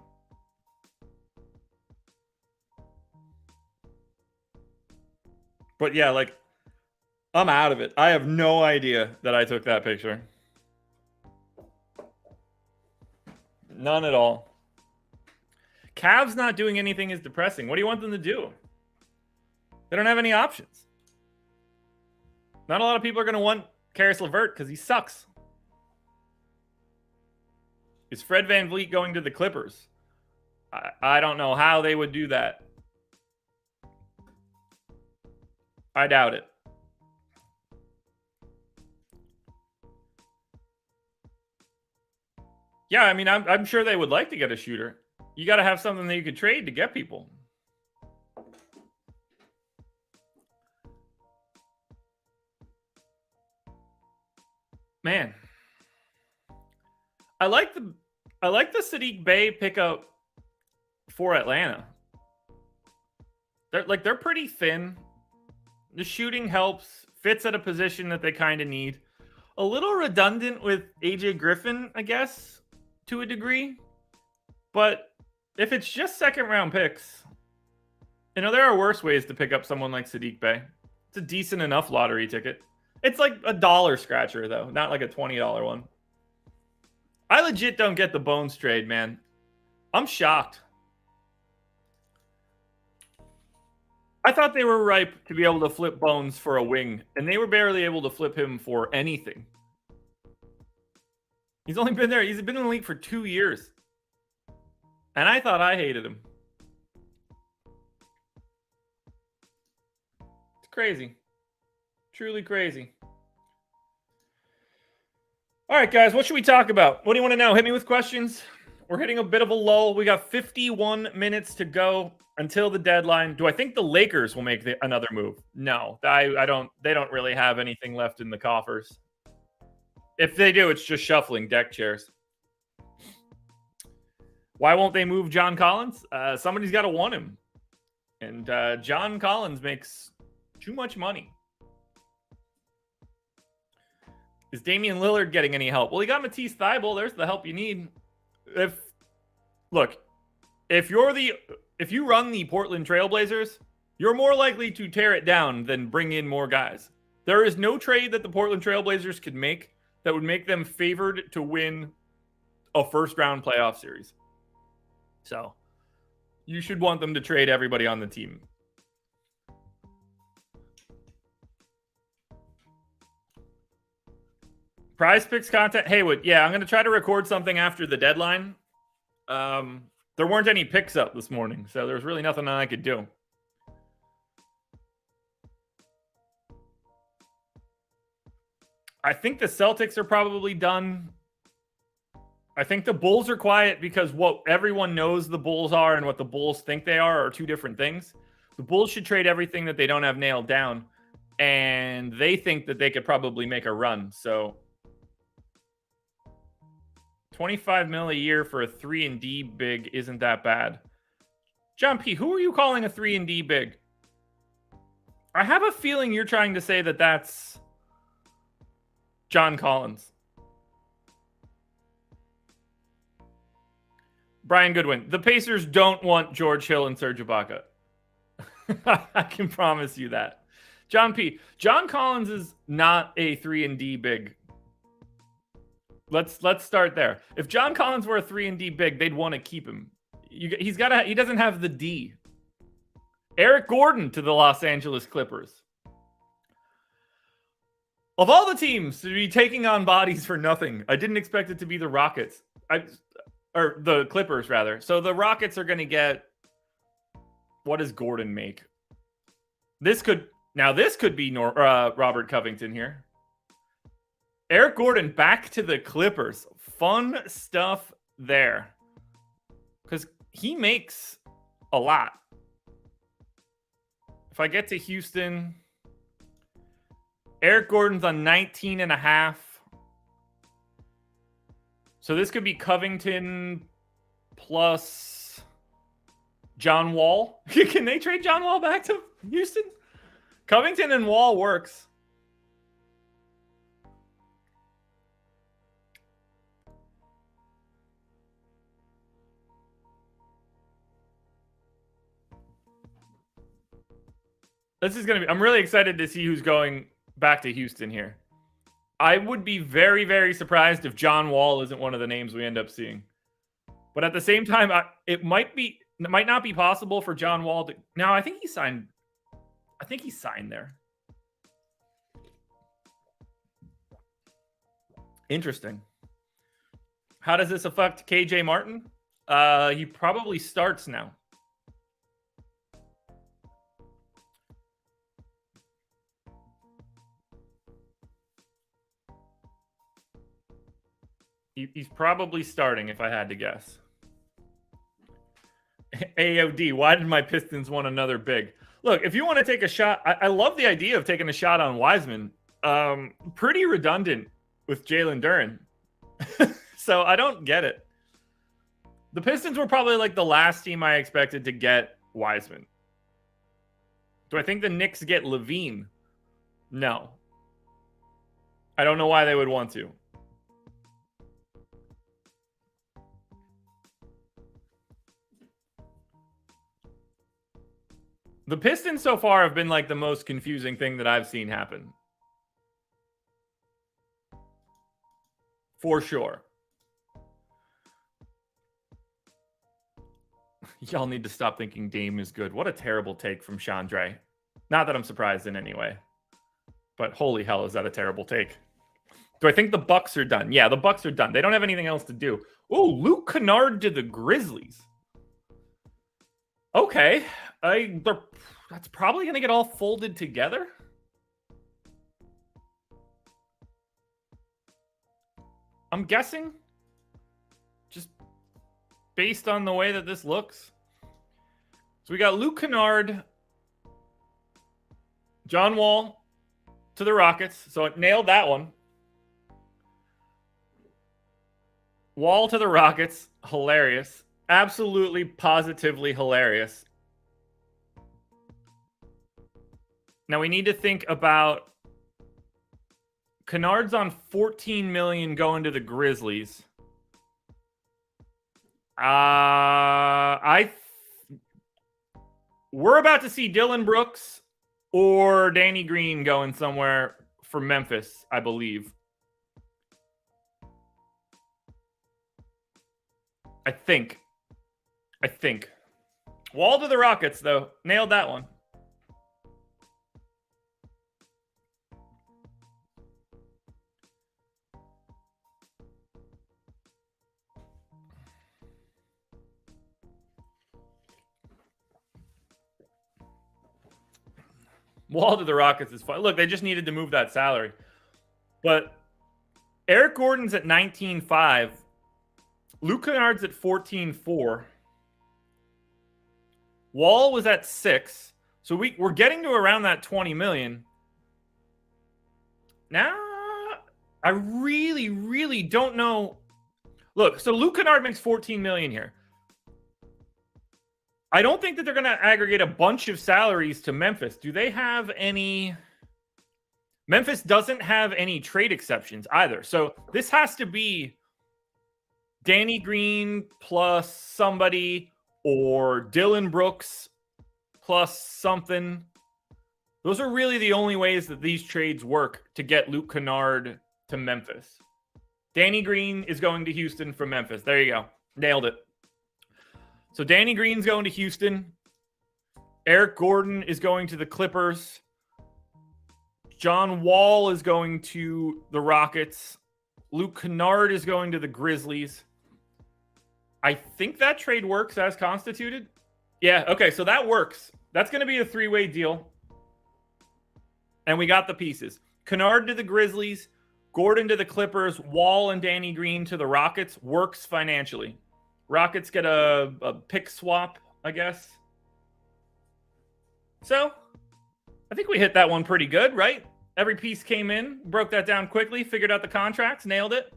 But yeah, like, I'm out of it. I have no idea that I took that picture. None at all. Cavs not doing anything is depressing. What do you want them to do? They don't have any options. Not a lot of people are going to want Karis LeVert because he sucks. Is Fred VanVleet going to the Clippers? I don't know how they would do that. I doubt it. Yeah, I mean, I'm sure they would like to get a shooter. You got to have something that you could trade to get people. Man. I like I like the Saddiq Bey pickup for Atlanta. They're pretty thin. The shooting helps, fits at a position that they kind of need. A little redundant with AJ Griffin, I guess, to a degree. But if it's just second round picks, there are worse ways to pick up someone like Saddiq Bey. It's a decent enough lottery ticket. It's like a dollar scratcher, though, not like a $20 one. I legit don't get the Bones trade, man. I'm shocked. I thought they were ripe to be able to flip Bones for a wing, and they were barely able to flip him for anything. He's only been there. He's been in the league for 2 years. And I thought I hated him. It's crazy. Truly crazy. All right, guys, what should we talk about? What do you want to know? Hit me with questions. We're hitting a bit of a lull. We got 51 minutes to go until the deadline. Do I think the Lakers will make another move? No, I don't. They don't really have anything left in the coffers. If they do, it's just shuffling deck chairs. Why won't they move John Collins? Somebody's got to want him. And John Collins makes too much money. Is Damian Lillard getting any help? Well, he got Matisse Thybulle. There's the help you need. If you run the Portland Trailblazers, you're more likely to tear it down than bring in more guys. There is no trade that the Portland Trailblazers could make that would make them favored to win a first-round playoff series. So, you should want them to trade everybody on the team. Prize Picks content. Haywood, yeah, I'm going to try to record something after the deadline. There weren't any picks up this morning, so there's really nothing I could do. I think the Celtics are probably done. I think the Bulls are quiet because what everyone knows the Bulls are and what the Bulls think they are two different things. The Bulls should trade everything that they don't have nailed down, and they think that they could probably make a run. So 25 mil a year for a 3-and-D big isn't that bad. John P., who are you calling a 3-and-D big? I have a feeling you're trying to say that that's John Collins. Brian Goodwin, the Pacers don't want George Hill and Serge Ibaka. I can promise you that. John P., John Collins is not a 3-and-D big. Let's start there. If John Collins were a 3-and-D big, they'd want to keep him. He doesn't have the D. Eric Gordon to the Los Angeles Clippers. Of all the teams to be taking on bodies for nothing, I didn't expect it to be the Rockets. Or the Clippers, rather. So the Rockets are going to get... What does Gordon make? This could be Robert Covington here. Eric Gordon back to the Clippers. Fun stuff there. Because he makes a lot. If I get to Houston, Eric Gordon's on 19.5. So this could be Covington plus John Wall. Can they trade John Wall back to Houston? Covington and Wall works. I'm really excited to see who's going back to Houston here. I would be very, very surprised if John Wall isn't one of the names we end up seeing. But at the same time, it might not be possible for John Wall to... Now, I think he signed there. Interesting. How does this affect KJ Martin? He probably starts now. He's probably starting, if I had to guess. AOD, why did my Pistons want another big? Look, if you want to take a shot, I love the idea of taking a shot on Wiseman. Pretty redundant with Jalen Duren. So I don't get it. The Pistons were probably like the last team I expected to get Wiseman. Do I think the Knicks get Levine? No. I don't know why they would want to. The Pistons so far have been like the most confusing thing that I've seen happen. For sure. Y'all need to stop thinking Dame is good. What a terrible take from Chandra. Not that I'm surprised in any way. But holy hell, is that a terrible take. Do I think the Bucks are done? Yeah, the Bucks are done. They don't have anything else to do. Oh, Luke Kennard to the Grizzlies. Okay. That's probably going to get all folded together. I'm guessing. Just based on the way that this looks. So we got Luke Kennard, John Wall to the Rockets. So it nailed that one. Wall to the Rockets. Hilarious. Absolutely, positively hilarious. Now we need to think about Kennard's on $14 million going to the Grizzlies. We're about to see Dylan Brooks or Danny Green going somewhere for Memphis, I believe. I think. Wall to the Rockets, though. Nailed that one. Wall to the Rockets is fine. Look, they just needed to move that salary. But Eric Gordon's at 19.5. Luke Kennard's at 14.4. Wall was at 6. So we're getting to around that 20 million. Now, I really, really don't know. Look, so Luke Kennard makes 14 million here. I don't think that they're going to aggregate a bunch of salaries to Memphis. Do they have any? Memphis doesn't have any trade exceptions either. So this has to be Danny Green plus somebody or Dylan Brooks plus something. Those are really the only ways that these trades work to get Luke Kennard to Memphis. Danny Green is going to Houston from Memphis. There you go. Nailed it. So Danny Green's going to Houston. Eric Gordon is going to the Clippers. John Wall is going to the Rockets. Luke Kennard is going to the Grizzlies. I think that trade works as constituted. Yeah, okay, so that works. That's going to be a three-way deal. And we got the pieces. Kennard to the Grizzlies, Gordon to the Clippers, Wall and Danny Green to the Rockets. Works financially. Rockets get a pick swap, I guess. So, I think we hit that one pretty good, right? Every piece came in, broke that down quickly, figured out the contracts, nailed it.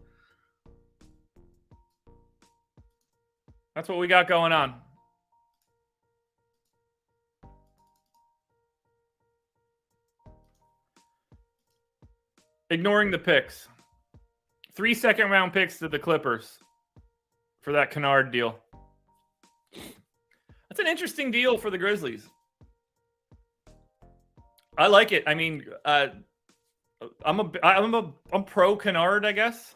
That's what we got going on. Ignoring the picks. 3 second-round picks to the Clippers for that Kennard deal. That's an interesting deal for the Grizzlies. I like it. I mean, I'm pro Kennard, I guess.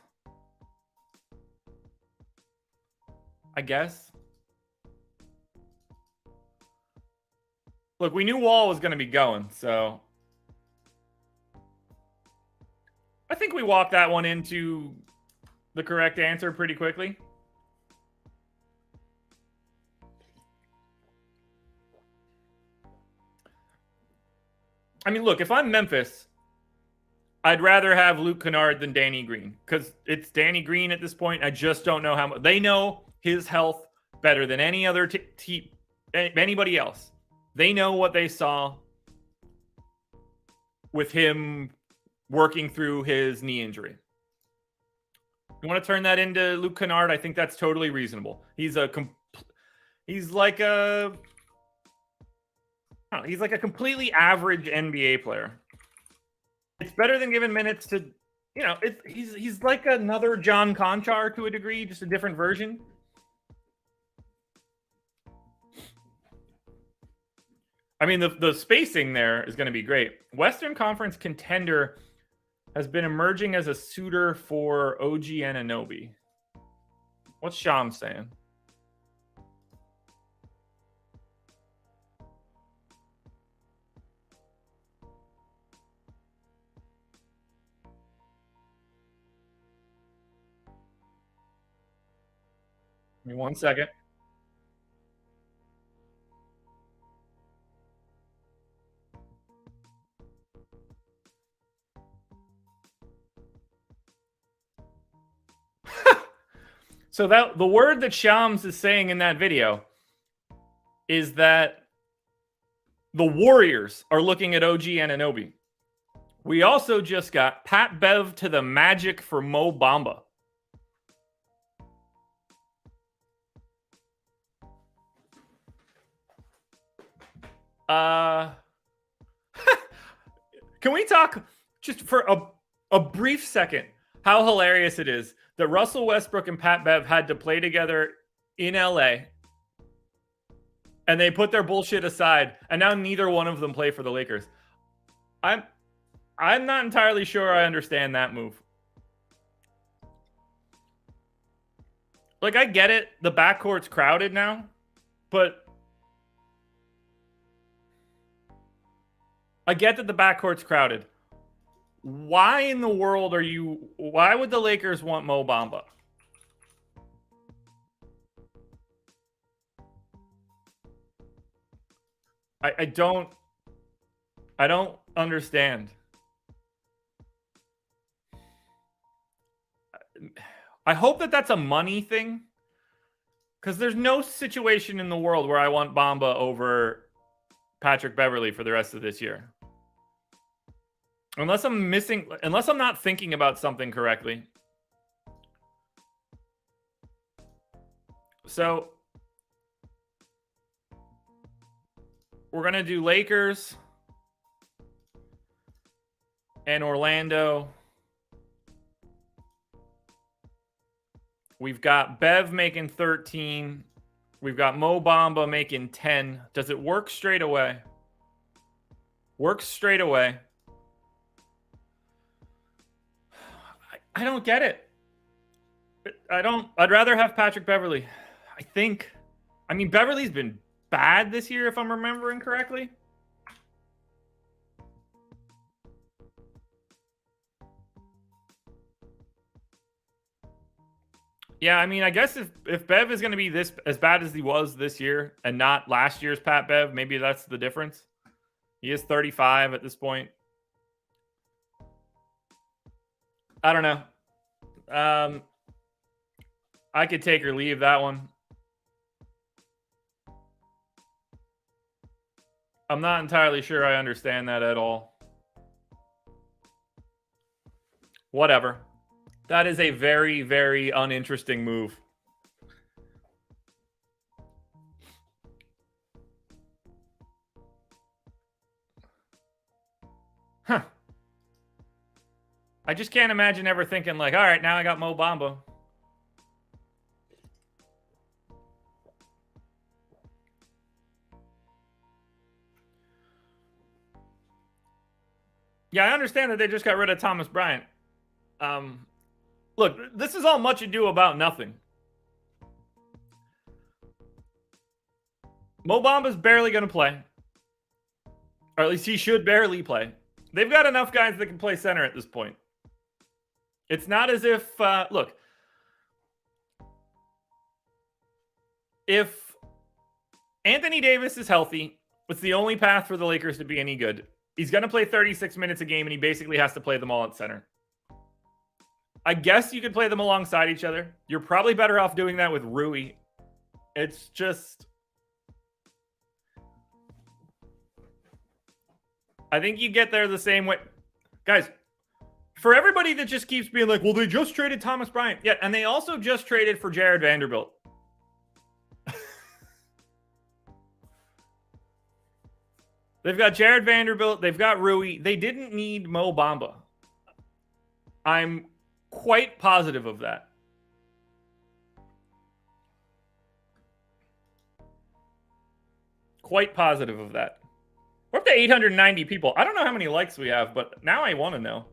Look, we knew Wall was going to be going, so I think we walked that one into the correct answer pretty quickly. I mean, look, if I'm Memphis, I'd rather have Luke Kennard than Danny Green because it's Danny Green at this point. I just don't know how much. They know his health better than any other anybody else. They know what they saw with him working through his knee injury. You want to turn that into Luke Kennard? I think that's totally reasonable. He's like a completely average NBA player. It's better than giving minutes to, he's like another John Conchar to a degree, just a different version. I mean, the spacing there is going to be great. Western Conference contender has been emerging as a suitor for OG Anunoby. What's Sham saying? Give me 1 second. So that the word that Shams is saying in that video is that the Warriors are looking at OG Anunoby. We also just got Pat Bev to the Magic for Mo Bamba. Can we talk just for a brief second how hilarious it is that Russell Westbrook and Pat Bev had to play together in LA and they put their bullshit aside and now neither one of them play for the Lakers. I'm not entirely sure I understand that move. Like, I get it, the backcourt's crowded now, but I get that the backcourt's crowded. Why in the world why would the Lakers want Mo Bamba? I don't understand. I hope that that's a money thing, because there's no situation in the world where I want Bamba over Patrick Beverley for the rest of this year. Unless I'm not thinking about something correctly. So we're going to do Lakers and Orlando. We've got Bev making 13. We've got Mo Bamba making 10. Does it work straight away? Works straight away. I don't get it. I'd rather have Patrick Beverley. I mean, Beverley's been bad this year, if I'm remembering correctly. Yeah, I mean, I guess if Bev is going to be this as bad as he was this year and not last year's Pat Bev, maybe that's the difference. He is 35 at this point. I don't know. I could take or leave that one. I'm not entirely sure I understand that at all. Whatever. That is a very, very uninteresting move. Huh. I just can't imagine ever thinking like, all right, now I got Mo Bamba. Yeah, I understand that they just got rid of Thomas Bryant. Look, this is all much ado about nothing. Mo Bamba's barely going to play. Or at least he should barely play. They've got enough guys that can play center at this point. It's not as if, look, if Anthony Davis is healthy, it's the only path for the Lakers to be any good. He's going to play 36 minutes a game, and he basically has to play them all at center. I guess you could play them alongside each other. You're probably better off doing that with Rui. It's just... I think you get there the same way. Guys, For everybody that just keeps being like, well, they just traded Thomas Bryant. Yeah, and they also just traded for Jared Vanderbilt. They've got Jared Vanderbilt. They've got Rui. They didn't need Mo Bamba. I'm quite positive of that. Quite positive of that. We're up to 890 people. I don't know how many likes we have, but now I want to know.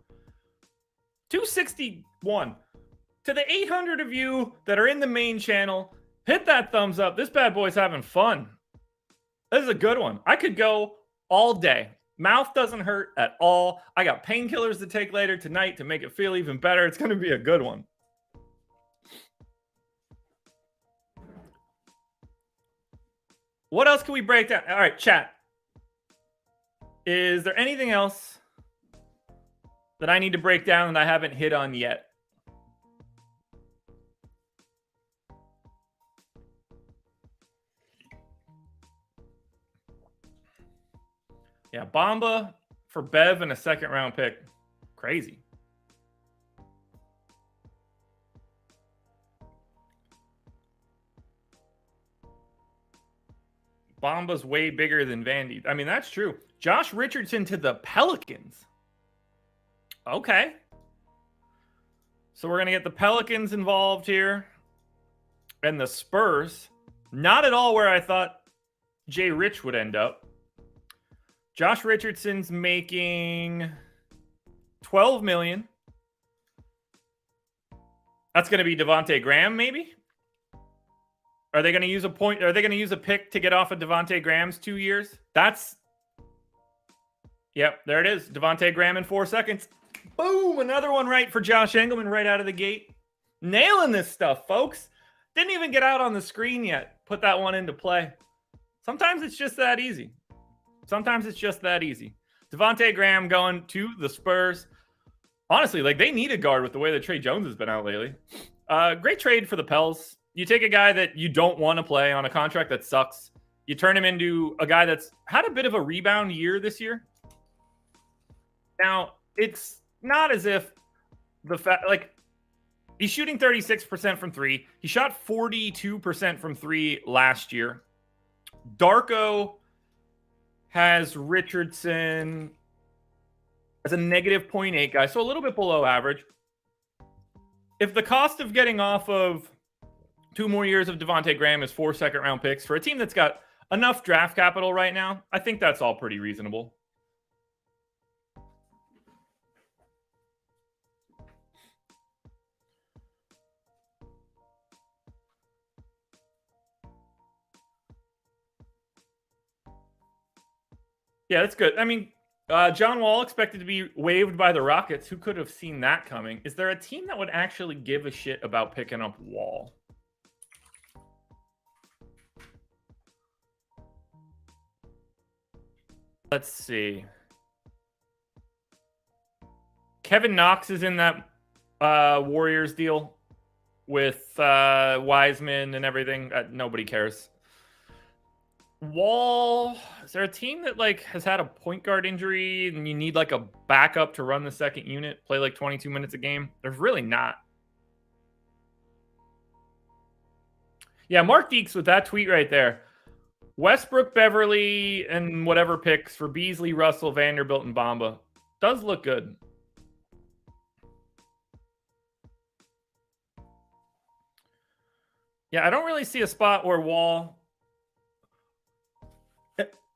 261. To the 800 of you that are in the main channel, hit that thumbs up. This bad boy's having fun. This is a good one. I could go all day. Mouth doesn't hurt at all. I got painkillers to take later tonight to make it feel even better. It's going to be a good one. What else can we break down? All right, chat. Is there anything else that I need to break down that I haven't hit on yet? Yeah, Bamba for Bev and a second-round pick. Crazy. Bamba's way bigger than Vandy. I mean, that's true. Josh Richardson to the Pelicans. Okay. So we're going to get the Pelicans involved here. And the Spurs. Not at all where I thought Jay Rich would end up. Josh Richardson's making $12 million. That's going to be Devontae Graham, maybe? Are they going to use a point? Are they going to use a pick to get off of Devontae Graham's 2 years? That's... Yep, there it is. Devontae Graham in 4 seconds. Boom! Another one right for Josh Engelman right out of the gate. Nailing this stuff, folks. Didn't even get out on the screen yet. Put that one into play. Sometimes it's just that easy. Sometimes it's just that easy. Devontae Graham going to the Spurs. Honestly, like, they need a guard with the way that Trey Jones has been out lately. Great trade for the Pels. You take a guy that you don't want to play on a contract that sucks. You turn him into a guy that's had a bit of a rebound year this year. Now, it's not as if the fact, like, he's shooting 36% from three. He shot 42% from three last year. Darko has Richardson as a negative 0.8 guy, so a little bit below average. If the cost of getting off of 2 more years of Devontae Graham is 4 second-round picks for a team that's got enough draft capital right now, I think that's all pretty reasonable. Yeah, that's good. I mean, John Wall expected to be waived by the Rockets. Who could have seen that coming? Is there a team that would actually give a shit about picking up Wall? Let's see. Kevin Knox is in that Warriors deal with Wiseman and everything. Nobody cares. Wall, is there a team that like has had a point guard injury and you need like a backup to run the second unit, play like 22 minutes a game? There's really not. Yeah, Mark Deeks with that tweet right there. Westbrook, Beverly, and whatever picks for Beasley, Russell, Vanderbilt, and Bamba. Does look good. Yeah, I don't really see a spot where Wall...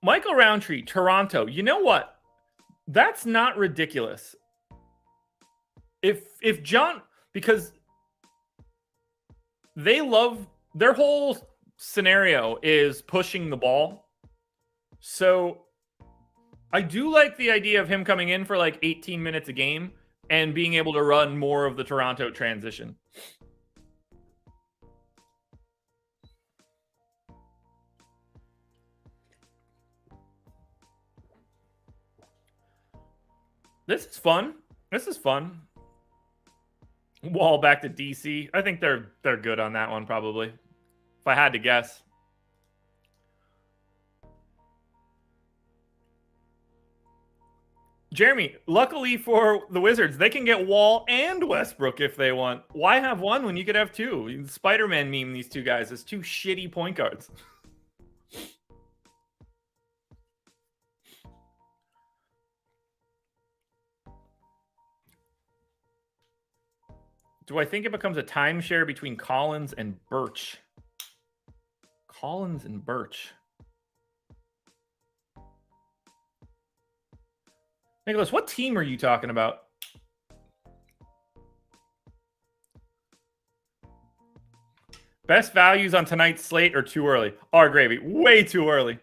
Michael Roundtree, Toronto. You know what? That's not ridiculous. If John... Because they love... Their whole scenario is pushing the ball. So I do like the idea of him coming in for like 18 minutes a game and being able to run more of the Toronto transition. This is fun. This is fun. Wall back to DC. I think they're good on that one, probably. If I had to guess. Jeremy, luckily for the Wizards, they can get Wall and Westbrook if they want. Why have one when you could have two? Spider-Man meme these two guys as two shitty point guards. Do I think it becomes a timeshare between Collins and Birch? Collins and Birch. Nicholas, what team are you talking about? Best values on tonight's slate are too early. Our gravy. Way too early.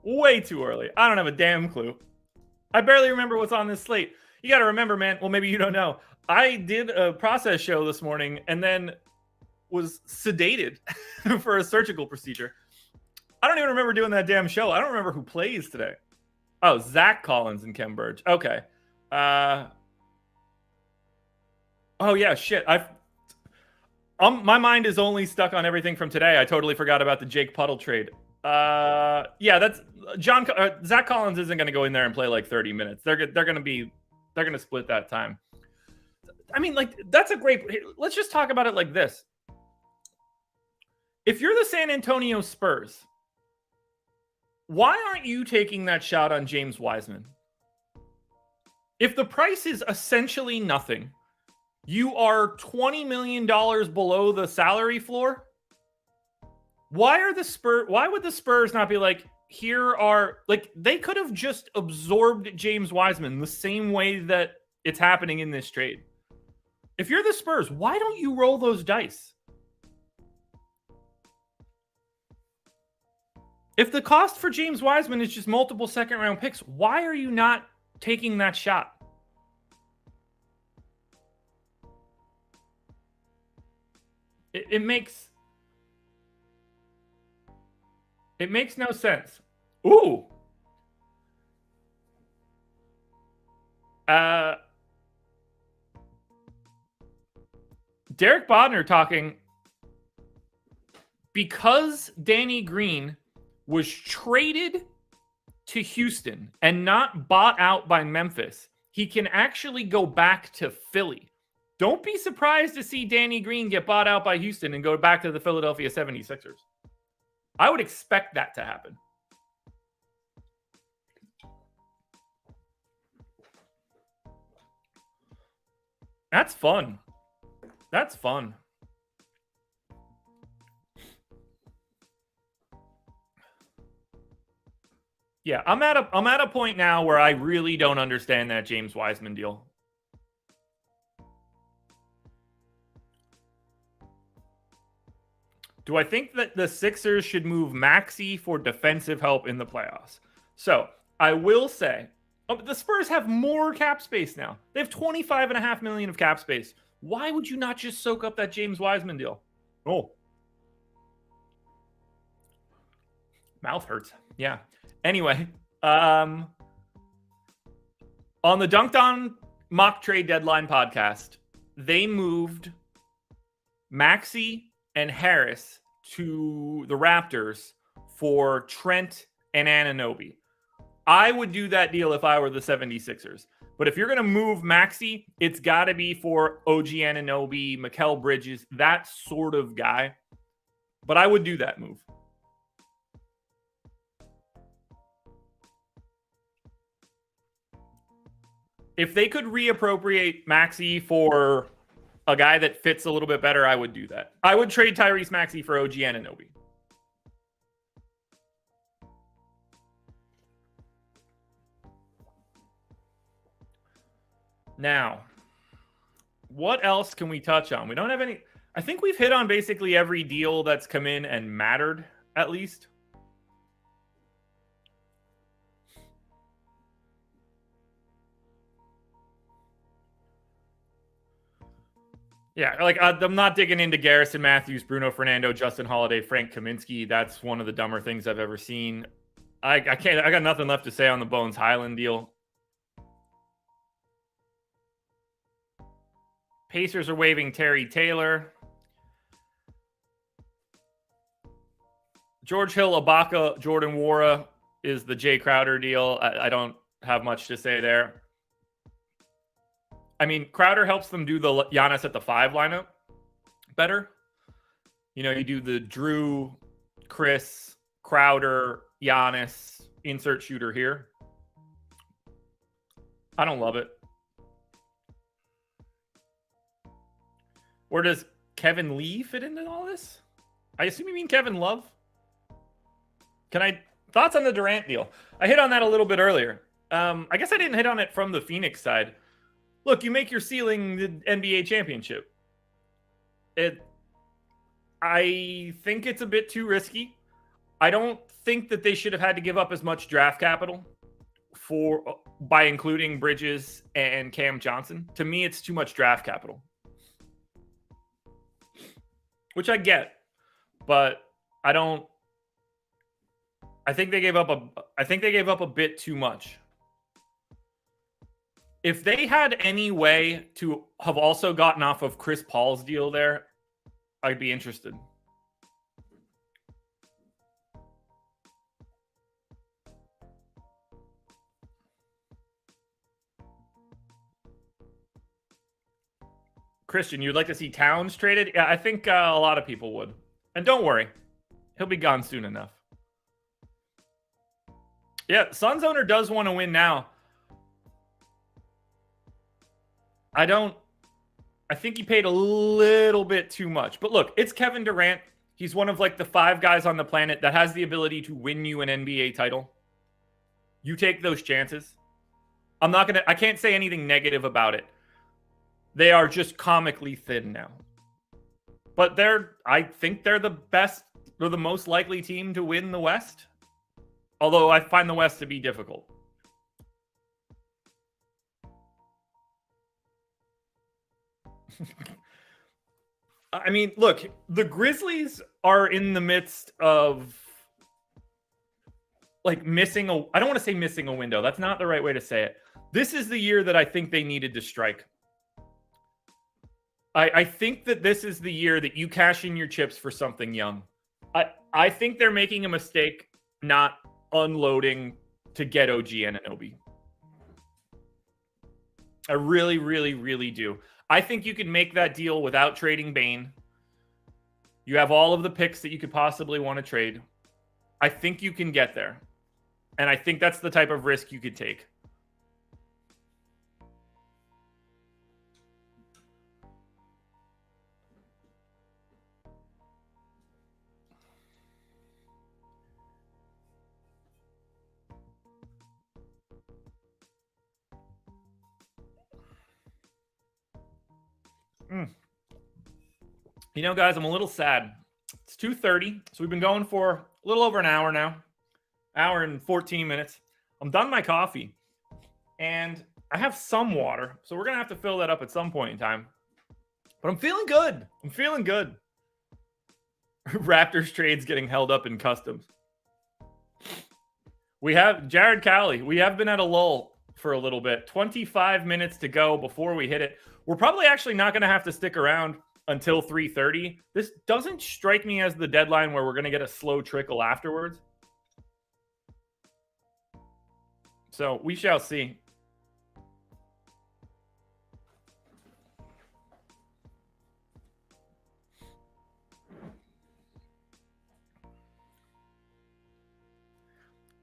Way too early. I don't have a damn clue. I barely remember what's on this slate. You got to remember, man. Well, maybe you don't know. I did a process show this morning and then was sedated for a surgical procedure. I don't even remember doing that damn show. I don't remember who plays today. Oh, Zach Collins and Kem Burge. Okay. Oh, yeah, shit. My mind is only stuck on everything from today. I totally forgot about the Jake Puddle trade. Yeah, that's Zach Collins isn't going to go in there and play like 30 minutes. They're going to split that time. I mean, like, that's a great. Let's just talk about it like this. If you're the San Antonio Spurs, why aren't you taking that shot on James Wiseman? If the price is essentially nothing, you are $20 million below the salary floor. Why would the Spurs not be like, they could have just absorbed James Wiseman the same way that it's happening in this trade. If you're the Spurs, why don't you roll those dice? If the cost for James Wiseman is just multiple second-round picks, why are you not taking that shot? It makes no sense. Ooh. Derek Bodner talking, because Danny Green was traded to Houston and not bought out by Memphis, he can actually go back to Philly. Don't be surprised to see Danny Green get bought out by Houston and go back to the Philadelphia 76ers. I would expect that to happen. That's fun. That's fun. Yeah, I'm at a point now where I really don't understand that James Wiseman deal. Do I think that the Sixers should move Maxey for defensive help in the playoffs? So I will say, the Spurs have more cap space now. They have $25.5 million of cap space. Why would you not just soak up that James Wiseman deal? Oh. Mouth hurts. Yeah. Anyway, on the Dunked On mock trade deadline podcast, they moved Maxey and Harris to the Raptors for Trent and Anunoby. I would do that deal if I were the 76ers. But if you're going to move Maxey, it's got to be for OG Anunoby, Mikal Bridges, that sort of guy. But I would do that move. If they could reappropriate Maxey for a guy that fits a little bit better, I would do that. I would trade Tyrese Maxey for OG Anunoby. Now, what else can we touch on? We don't have any. I think we've hit on basically every deal that's come in and mattered, at least. Yeah, like I'm not digging into Garrison Matthews, Bruno Fernando, Justin Holiday, Frank Kaminsky. That's one of the dumber things I've ever seen. I got nothing left to say on the Bones Highland deal. Pacers are waiving Terry Taylor. George Hill, Ibaka, Jordan Nwora is the Jay Crowder deal. I don't have much to say there. I mean, Crowder helps them do the Giannis at the 5 lineup better. You know, you do the Drew, Chris, Crowder, Giannis, insert shooter here. I don't love it. Where does Kevin Lee fit into all this? I assume you mean Kevin Love? Thoughts on the Durant deal? I hit on that a little bit earlier. I guess I didn't hit on it from the Phoenix side. Look, you make your ceiling the NBA championship. I think it's a bit too risky. I don't think that they should have had to give up as much draft capital by including Bridges and Cam Johnson. To me, it's too much draft capital, which I get, but I think they gave up a bit too much. If they had any way to have also gotten off of Chris Paul's deal there, I'd be interested. Christian, you'd like to see Towns traded? Yeah, I think a lot of people would. And don't worry, he'll be gone soon enough. Yeah, Suns owner does want to win now. I think he paid a little bit too much. But look, it's Kevin Durant. He's one of like the 5 guys on the planet that has the ability to win you an NBA title. You take those chances. I can't say anything negative about it. They are just comically thin now. But I think they're the best, they're the most likely team to win the West. Although I find the West to be difficult. I mean, look, the Grizzlies are in the midst of like missing I don't want to say missing a window. That's not the right way to say it. This is the year that I think they needed to strike. I think that this is the year that you cash in your chips for something young. I think they're making a mistake not unloading to get OG Anunoby. I really, really, really do. I think you can make that deal without trading Bane. You have all of the picks that you could possibly want to trade. I think you can get there. And I think that's the type of risk you could take. You know, guys, I'm a little sad. It's 2:30, so we've been going for a little over an hour now. Hour and 14 minutes. I'm done my coffee, and I have some water, so we're going to have to fill that up at some point in time. But I'm feeling good. I'm feeling good. Raptors trades getting held up in customs. We have Jared Cowley. We have been at a lull for a little bit. 25 minutes to go before we hit it. We're probably actually not going to have to stick around until 3:30. This doesn't strike me as the deadline where we're going to get a slow trickle afterwards. So we shall see.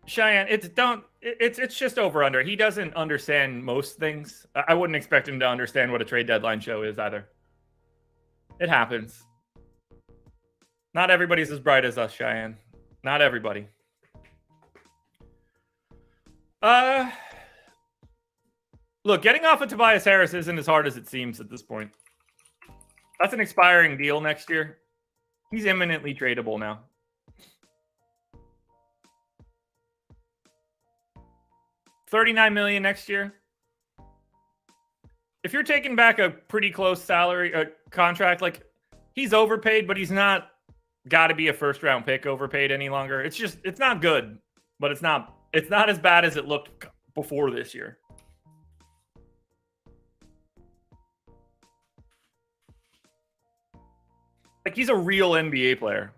Cheyenne, it's just over under. He doesn't understand most things. I wouldn't expect him to understand what a trade deadline show is either. It happens. Not everybody's as bright as us, Cheyenne. Not everybody. Look, getting off of Tobias Harris isn't as hard as it seems at this point. That's an expiring deal next year. He's imminently tradable now. $39 million next year. If you're taking back a pretty close salary contract, like he's overpaid, but he's not got to be a first round pick overpaid any longer. It's not good, but it's not as bad as it looked before this year. Like he's a real NBA player.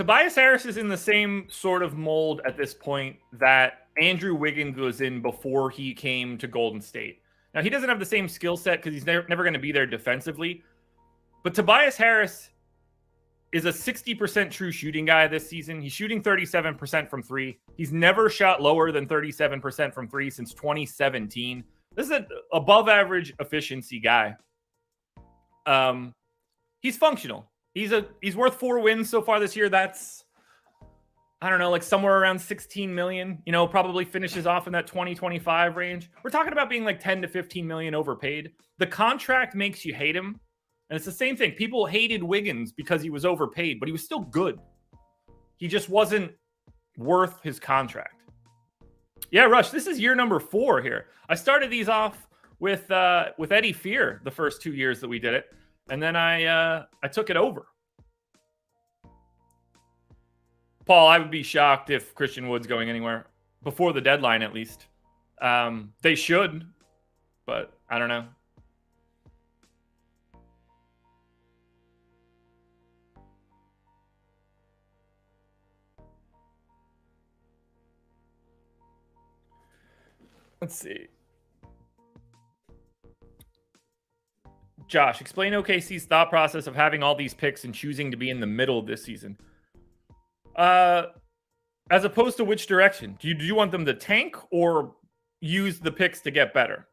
Tobias Harris is in the same sort of mold at this point that Andrew Wiggins was in before he came to Golden State. Now, he doesn't have the same skill set because he's never going to be there defensively. But Tobias Harris is a 60% true shooting guy this season. He's shooting 37% from three. He's never shot lower than 37% from three since 2017. This is an above average efficiency guy. He's functional. He's worth 4 wins so far this year. That's, I don't know, like somewhere around 16 million, you know, probably finishes off in that 20-25 range. We're talking about being like 10 to 15 million overpaid. The contract makes you hate him. And it's the same thing. People hated Wiggins because he was overpaid, but he was still good. He just wasn't worth his contract. Yeah, Rush, this is year number 4 here. I started these off with Eddie Fear the first 2 years that we did it. And then I took it over. Paul, I would be shocked if Christian Wood's going anywhere before the deadline, at least. They should, but I don't know. Let's see. Josh, explain OKC's thought process of having all these picks and choosing to be in the middle this season. As opposed to which direction? Do you want them to tank or use the picks to get better?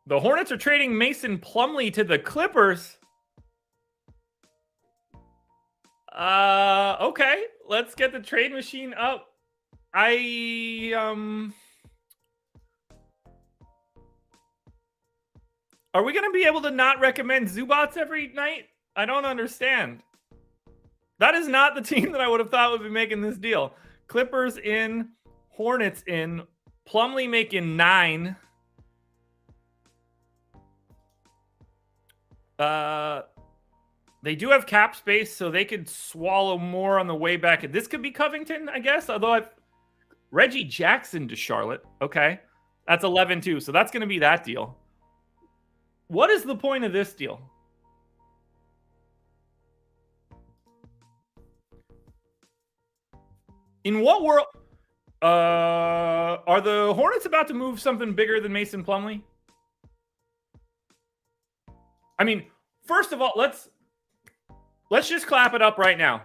The Hornets are trading Mason Plumlee to the Clippers. Okay, let's get the trade machine up. Are we going to be able to not recommend Zubats every night? I don't understand. That is not the team that I would have thought would be making this deal. Clippers in, Hornets in, Plumlee making 9. They do have cap space, so they could swallow more on the way back. This could be Covington, I guess, although Reggie Jackson to Charlotte. Okay. That's 11 too, so that's going to be that deal. What is the point of this deal? In what world are the Hornets about to move something bigger than Mason Plumlee? I mean, first of all, let's just clap it up right now.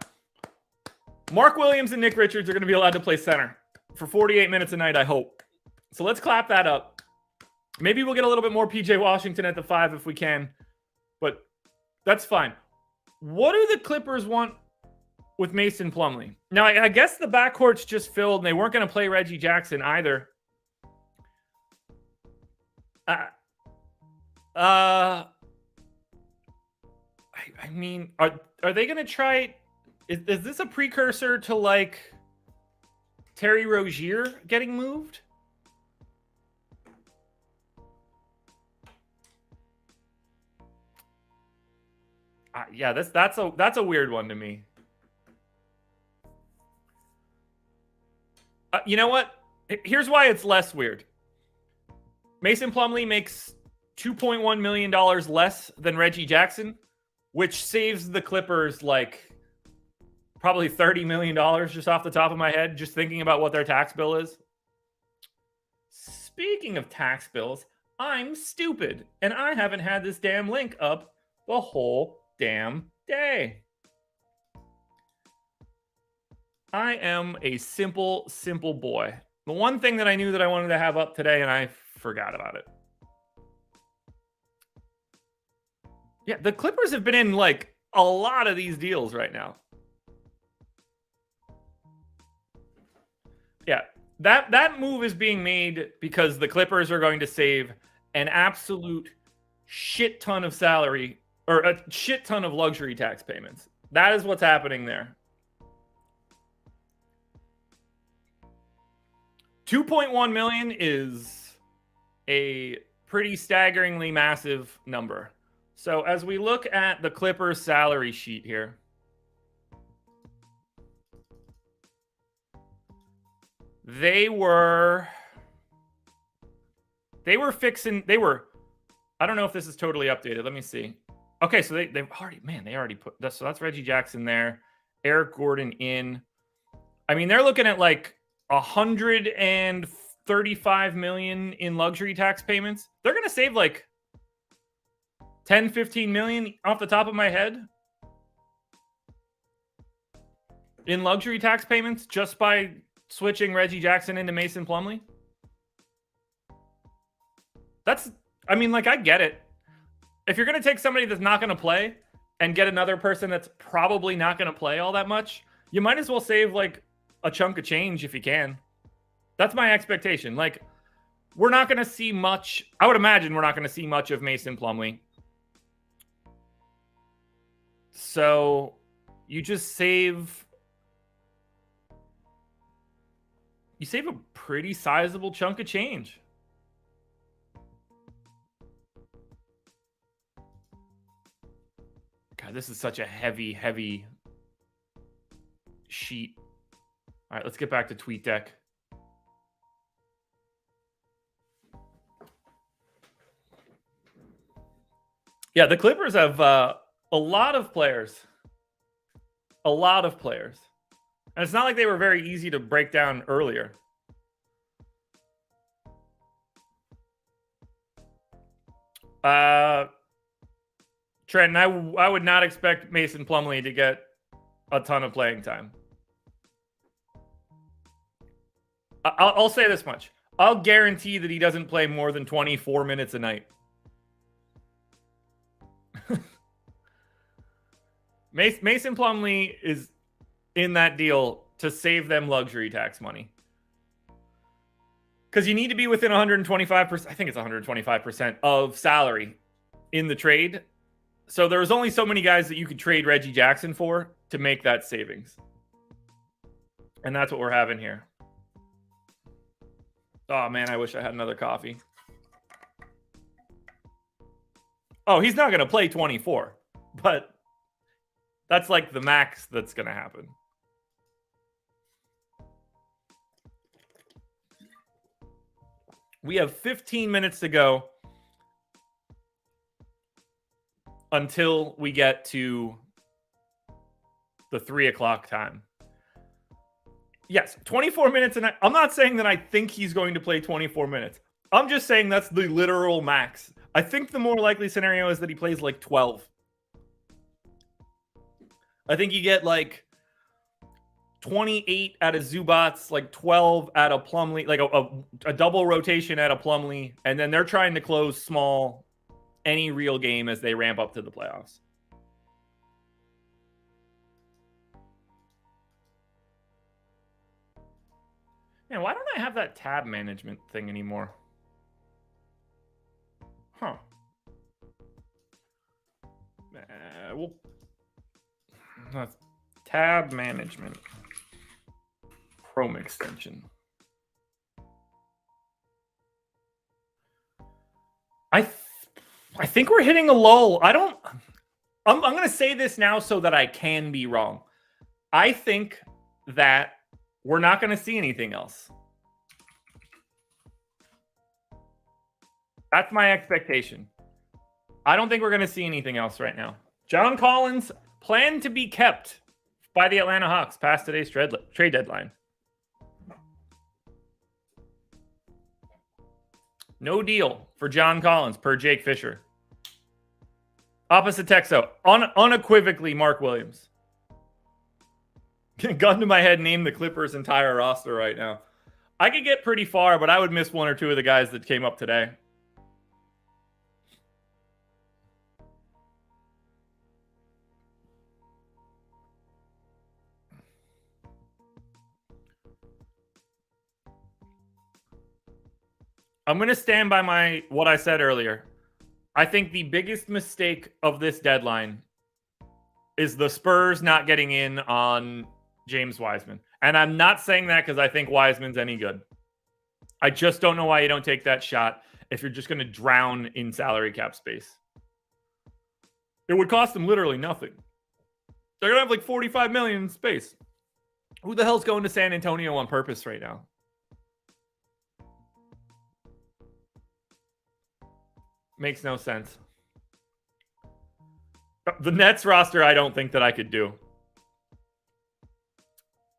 Mark Williams and Nick Richards are going to be allowed to play center for 48 minutes a night, I hope. So let's clap that up. Maybe we'll get a little bit more PJ Washington at the 5 if we can, but that's fine. What do the Clippers want with Mason Plumlee? Now, I guess the backcourt's just filled, and they weren't going to play Reggie Jackson either. I mean, are they going to try? Is this a precursor to like Terry Rozier getting moved? Yeah, that's a weird one to me. You know what? Here's why it's less weird. Mason Plumlee makes $2.1 million less than Reggie Jackson, which saves the Clippers like probably $30 million just off the top of my head, just thinking about what their tax bill is. Speaking of tax bills, I'm stupid, and I haven't had this damn link up the whole damn day. I am a simple boy. The one thing that I knew that I wanted to have up today, and I forgot about it. Yeah, the Clippers have been in like a lot of these deals right now. Yeah, that move is being made because the Clippers are going to save an absolute shit ton of salary or a shit ton of luxury tax payments. That is what's happening there. 2.1 million is a pretty staggeringly massive number. So as we look at the Clippers salary sheet here, they were I don't know if this is totally updated. Let me see. Okay, so they've already put that. So that's Reggie Jackson there. Eric Gordon in. I mean, they're looking at like 135 million in luxury tax payments. They're going to save like 10, 15 million off the top of my head in luxury tax payments just by switching Reggie Jackson into Mason Plumlee. I mean, like, I get it. If you're going to take somebody that's not going to play and get another person that's probably not going to play all that much, you might as well save like a chunk of change if you can. That's my expectation. Like, we're not going to see much. I would imagine we're not going to see much of Mason Plumlee. So you just save. You save a pretty sizable chunk of change. God, this is such a heavy sheet. All right, let's get back to TweetDeck. Yeah, the Clippers have a lot of players. A lot of players. And it's not like they were very easy to break down earlier. Trent, I would not expect Mason Plumlee to get a ton of playing time. I'll say this much. I'll guarantee that he doesn't play more than 24 minutes a night. Mason Plumlee is in that deal to save them luxury tax money. Because you need to be within 125%, I think it's 125% of salary in the trade. So there's only so many guys that you could trade Reggie Jackson for to make that savings. And that's what we're having here. Oh, man, I wish I had another coffee. Oh, he's not going to play 24. But that's like the max that's going to happen. We have 15 minutes to go until we get to the 3 o'clock time. Yes, 24 minutes. And I'm not saying that I think he's going to play 24 minutes. I'm just saying that's the literal max. I think the more likely scenario is that he plays like 12. I think you get like 28 out of Zubats, like 12 out of Plumlee, like a double rotation out of Plumlee, and then they're trying to close small any real game as they ramp up to the playoffs. Man, why don't I have that tab management thing anymore? Huh. Well, that's tab management. Chrome extension. I think we're hitting a lull. I'm going to say this now so that I can be wrong. I think that we're not going to see anything else. That's my expectation. I don't think we're going to see anything else right now. John Collins planned to be kept by the Atlanta Hawks past today's trade deadline. No deal for John Collins, per Jake Fisher. Opposite Texo, unequivocally Mark Williams. Gun to my head, name the Clippers' entire roster right now. I could get pretty far, but I would miss one or two of the guys that came up today. I'm going to stand by what I said earlier. I think the biggest mistake of this deadline is the Spurs not getting in on James Wiseman. And I'm not saying that because I think Wiseman's any good. I just don't know why you don't take that shot if you're just going to drown in salary cap space. It would cost them literally nothing. They're going to have like 45 million in space. Who the hell's going to San Antonio on purpose right now? Makes no sense. The Nets roster, I don't think that I could do.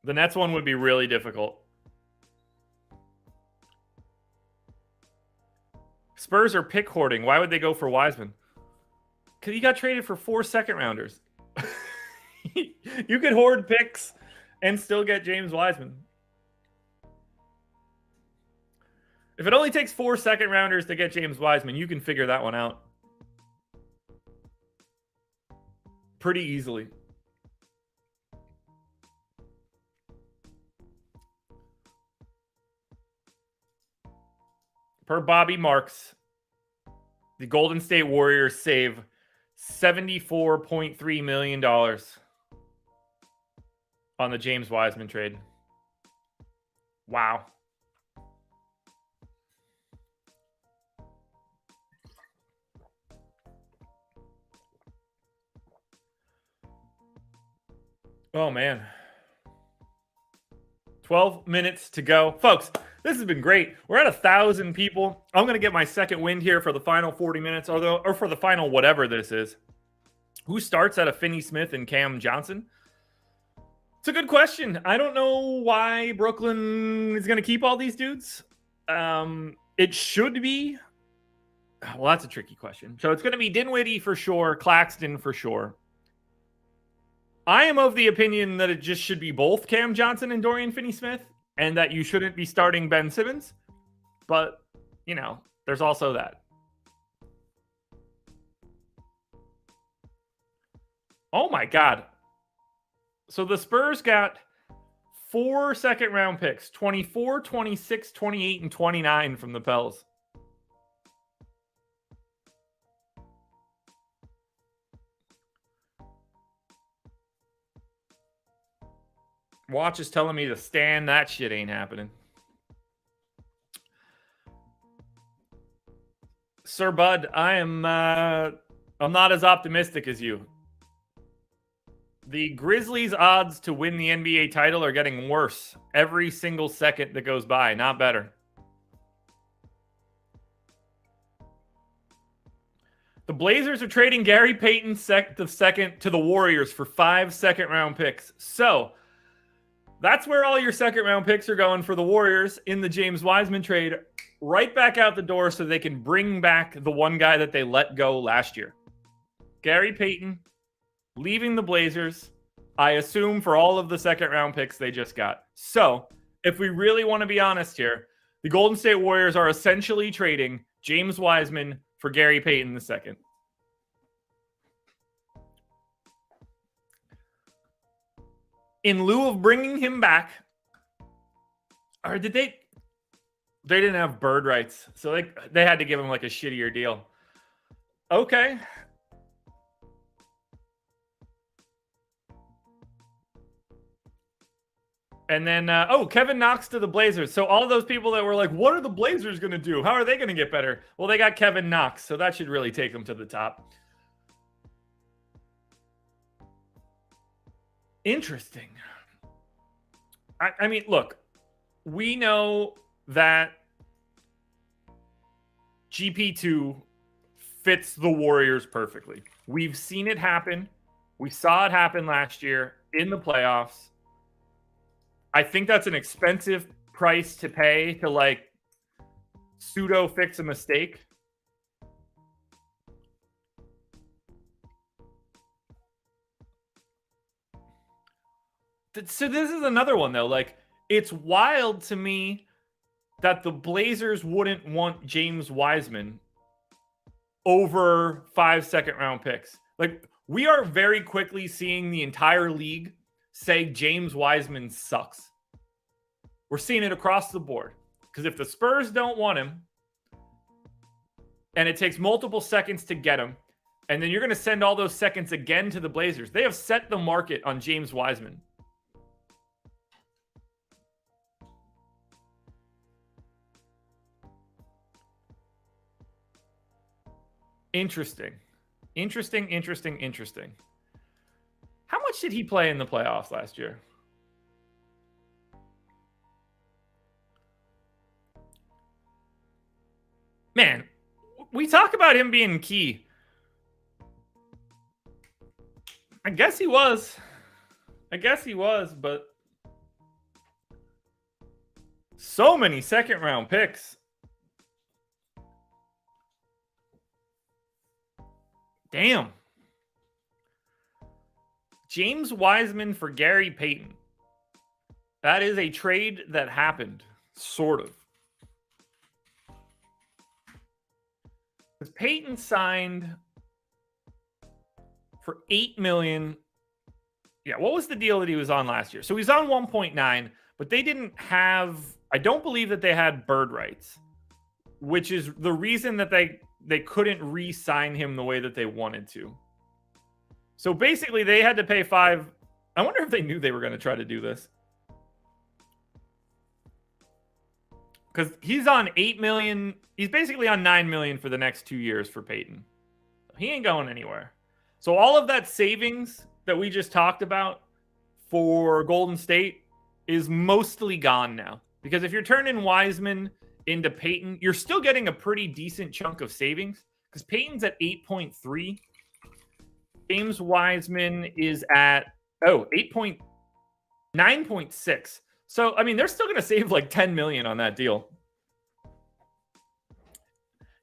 The Nets one would be really difficult. Spurs are pick hoarding. Why would they go for Wiseman? Because he got traded for 4 second-rounders. You could hoard picks and still get James Wiseman. If it only takes 4 second-rounders to get James Wiseman, you can figure that one out pretty easily. Per Bobby Marks, the Golden State Warriors save $74.3 million on the James Wiseman trade. Wow. Oh, man. 12 minutes to go. Folks, this has been great. We're at 1,000 people. I'm going to get my second wind here for the final 40 minutes, or for the final whatever this is. Who starts out of Finney Smith and Cam Johnson? It's a good question. I don't know why Brooklyn is going to keep all these dudes. It should be. Well, that's a tricky question. So it's going to be Dinwiddie for sure, Claxton for sure. I am of the opinion that it just should be both Cam Johnson and Dorian Finney-Smith, and that you shouldn't be starting Ben Simmons. But, you know, there's also that. Oh, my God. So the Spurs got 4 second-round picks, 24, 26, 28, and 29 from the Pels. Watch is telling me to stand. That shit ain't happening. Sir Bud, I'm not as optimistic as you. The Grizzlies' odds to win the NBA title are getting worse every single second that goes by, not better. The Blazers are trading Gary Payton second to the Warriors for 5 second-round picks. So that's where all your second-round picks are going for the Warriors in the James Wiseman trade. Right back out the door so they can bring back the one guy that they let go last year. Gary Payton leaving the Blazers, I assume, for all of the second-round picks they just got. So if we really want to be honest here, the Golden State Warriors are essentially trading James Wiseman for Gary Payton II. In lieu of bringing him back, or did they didn't have bird rights, so they had to give him like a shittier deal. Okay. And then, Kevin Knox to the Blazers. So all those people that were like, what are the Blazers going to do? How are they going to get better? Well, they got Kevin Knox, so that should really take them to the top. Interesting. I mean, look, we know that GP2 fits the Warriors perfectly. We've seen it happen. We saw it happen last year in the playoffs. I think that's an expensive price to pay to like pseudo fix a mistake. So this is another one though. Like, it's wild to me that the Blazers wouldn't want James Wiseman over 5 second-round picks. Like, we are very quickly seeing the entire league say James Wiseman sucks. We're seeing it across the board. Because if the Spurs don't want him, and it takes multiple seconds to get him, and then you're going to send all those seconds again to the Blazers, they have set the market on James Wiseman. Interesting. Interesting. How much did he play in the playoffs last year? Man, we talk about him being key. I guess he was. But so many second-round picks. Damn. James Wiseman for Gary Payton. That is a trade that happened, sort of. Because Payton signed for $8 million. Yeah, what was the deal that he was on last year? So he's on 1.9, but they didn't have, I don't believe that they had bird rights, which is the reason that they couldn't re-sign him the way that they wanted to. So basically they had to pay $5. I wonder if they knew they were going to try to do this. Because he's on $8 million. He's basically on $9 million for the next 2 years for Payton. He ain't going anywhere. So all of that savings that we just talked about for Golden State is mostly gone now. Because if you're turning Wiseman into Payton, you're still getting a pretty decent chunk of savings. Because Payton's at 8.3. James Wiseman is at 9.6. So, I mean, they're still going to save like $10 million on that deal.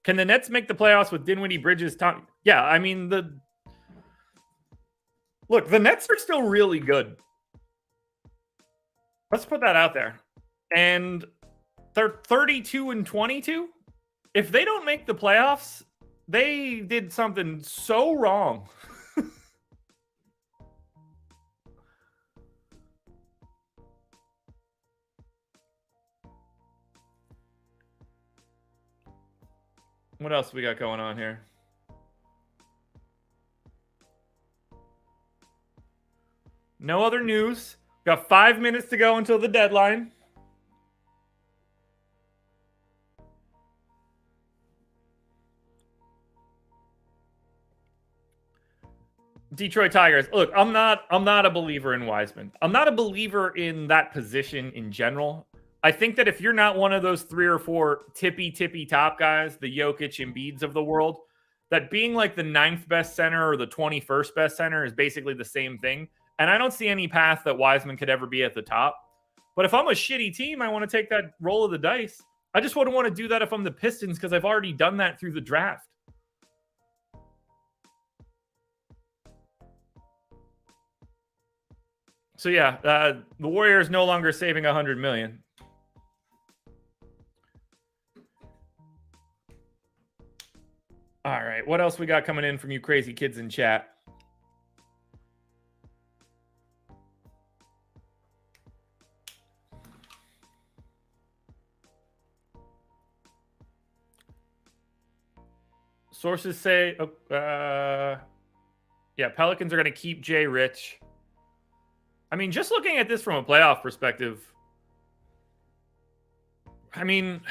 Can the Nets make the playoffs with Dinwiddie, Bridges, Tom? Yeah, I mean, the Nets are still really good. Let's put that out there. And they're 32-22. If they don't make the playoffs, they did something so wrong. What else we got going on here? No other news. Got 5 minutes to go until the deadline. Detroit Tigers. Look, I'm not a believer in Wiseman. I'm not a believer in that position in general. I think that if you're not one of those 3 or 4 tippy top guys, the Jokic Embiids of the world, that being like the 9th best center or the 21st best center is basically the same thing. And I don't see any path that Wiseman could ever be at the top. But if I'm a shitty team, I want to take that roll of the dice. I just wouldn't want to do that if I'm the Pistons because I've already done that through the draft. So yeah, the Warriors no longer saving $100 million. All right, what else we got coming in from you crazy kids in chat? Sources say, yeah, Pelicans are going to keep Jay Rich. I mean, just looking at this from a playoff perspective, I mean,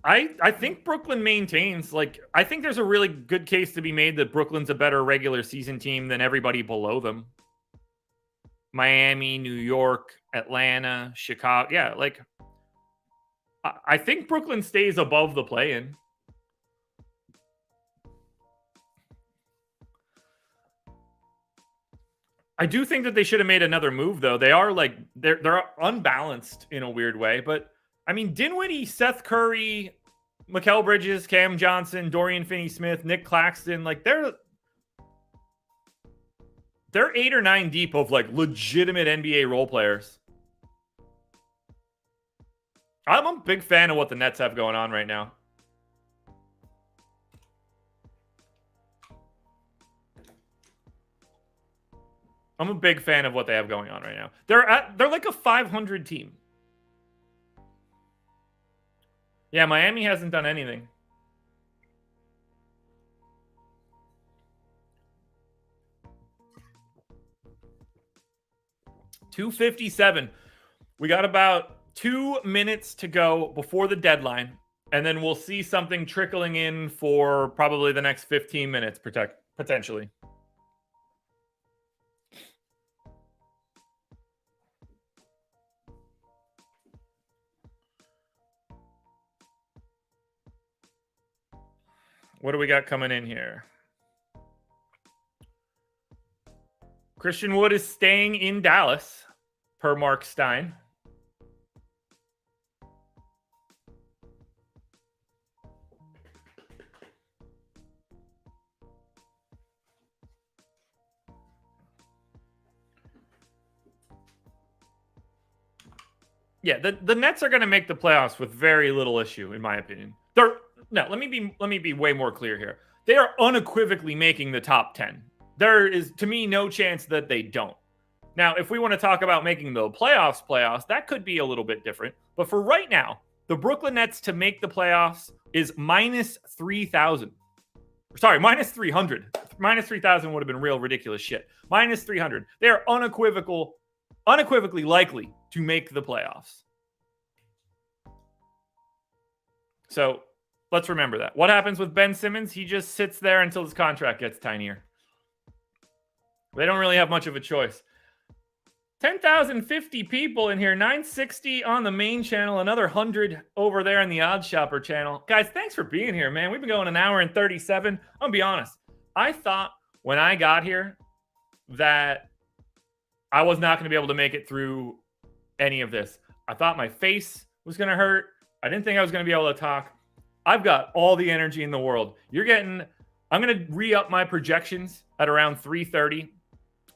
I think Brooklyn maintains, like, I think there's a really good case to be made that Brooklyn's a better regular season team than everybody below them. Miami, New York, Atlanta, Chicago. Yeah, like, I think Brooklyn stays above the play-in. I do think that they should have made another move, though. They are, like, they're unbalanced in a weird way, but I mean, Dinwiddie, Seth Curry, Mikal Bridges, Cam Johnson, Dorian Finney-Smith, Nick Claxton, like they're 8 or 9 deep of like legitimate NBA role players. I'm a big fan of what the Nets have going on right now. I'm a big fan of what they have going on right now. They're like a 500 team. Yeah, Miami hasn't done anything. $257. We got about 2 minutes to go before the deadline, and then we'll see something trickling in for probably the next 15 minutes, potentially. What do we got coming in here? Christian Wood is staying in Dallas, per Mark Stein. Yeah, the Nets are going to make the playoffs with very little issue, in my opinion. Let me be way more clear here. They are unequivocally making the top 10. There is, to me, no chance that they don't. Now, if we want to talk about making the playoffs, that could be a little bit different. But for right now, the Brooklyn Nets to make the playoffs is minus 3,000. Sorry, minus 300. Minus 3,000 would have been real ridiculous shit. Minus 300. They are unequivocally likely to make the playoffs. So let's remember that. What happens with Ben Simmons? He just sits there until his contract gets tinier. They don't really have much of a choice. 10,050 people in here, 960 on the main channel, another 100 over there in the Odd Shopper channel. Guys, thanks for being here, man. We've been going an hour and 37. I'm going to be honest. I thought when I got here that I was not going to be able to make it through any of this. I thought my face was going to hurt. I didn't think I was going to be able to talk. I've got all the energy in the world. I'm going to re-up my projections at around 3:30.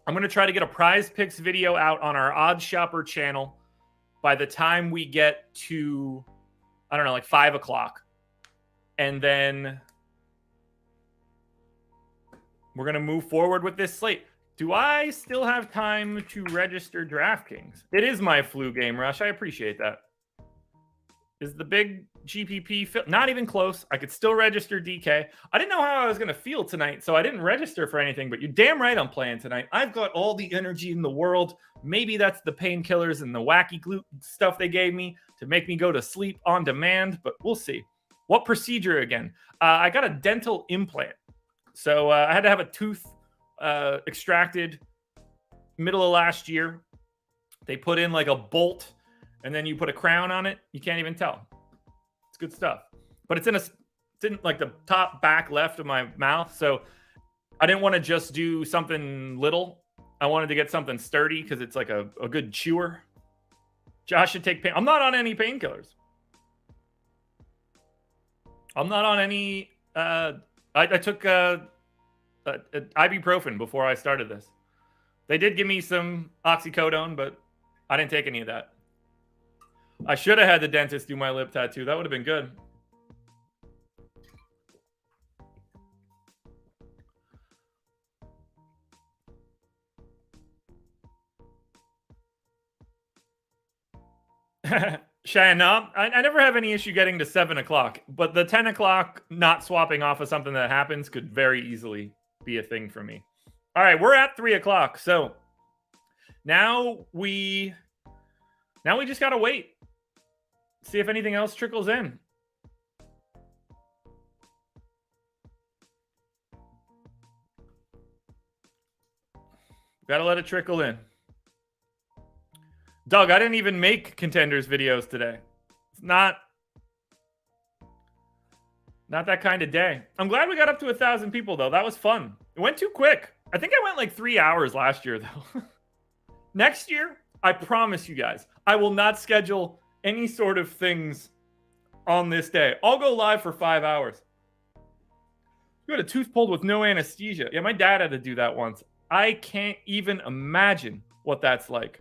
I'm going to try to get a prize picks video out on our Odd Shopper channel by the time we get to, I don't know, like 5 o'clock. And then we're going to move forward with this slate. Do I still have time to register DraftKings? It is my flu game, Rush. I appreciate that. Is the big GPP not even close? I could still register DK. I didn't know how I was going to feel tonight, so I didn't register for anything, but you're damn right I'm playing tonight. I've got all the energy in the world. Maybe that's the painkillers and the wacky gluten stuff they gave me to make me go to sleep on demand, but we'll see. What procedure again? I got a dental implant. So I had to have a tooth extracted middle of last year. They put in like a bolt and then you put a crown on it. You can't even tell. It's good stuff. But it's in like the top back left of my mouth. So I didn't want to just do something little. I wanted to get something sturdy because it's like a good chewer. Josh should take pain. I'm not on any painkillers. I'm not on any. I took ibuprofen before I started this. They did give me some oxycodone, but I didn't take any of that. I should have had the dentist do my lip tattoo. That would have been good. Cheyenne, no, I never have any issue getting to 7 o'clock, but the 10 o'clock not swapping off of something that happens could very easily be a thing for me. All right, we're at 3 o'clock. So now we just got to wait. See if anything else trickles in. Got to let it trickle in. Doug, I didn't even make contenders videos today. It's not that kind of day. I'm glad we got up to 1,000 people, though. That was fun. It went too quick. I think I went like 3 hours last year, though. Next year, I promise you guys, I will not schedule any sort of things on this day. I'll go live for 5 hours. You had a tooth pulled with no anesthesia. Yeah, my dad had to do that once. I can't even imagine what that's like.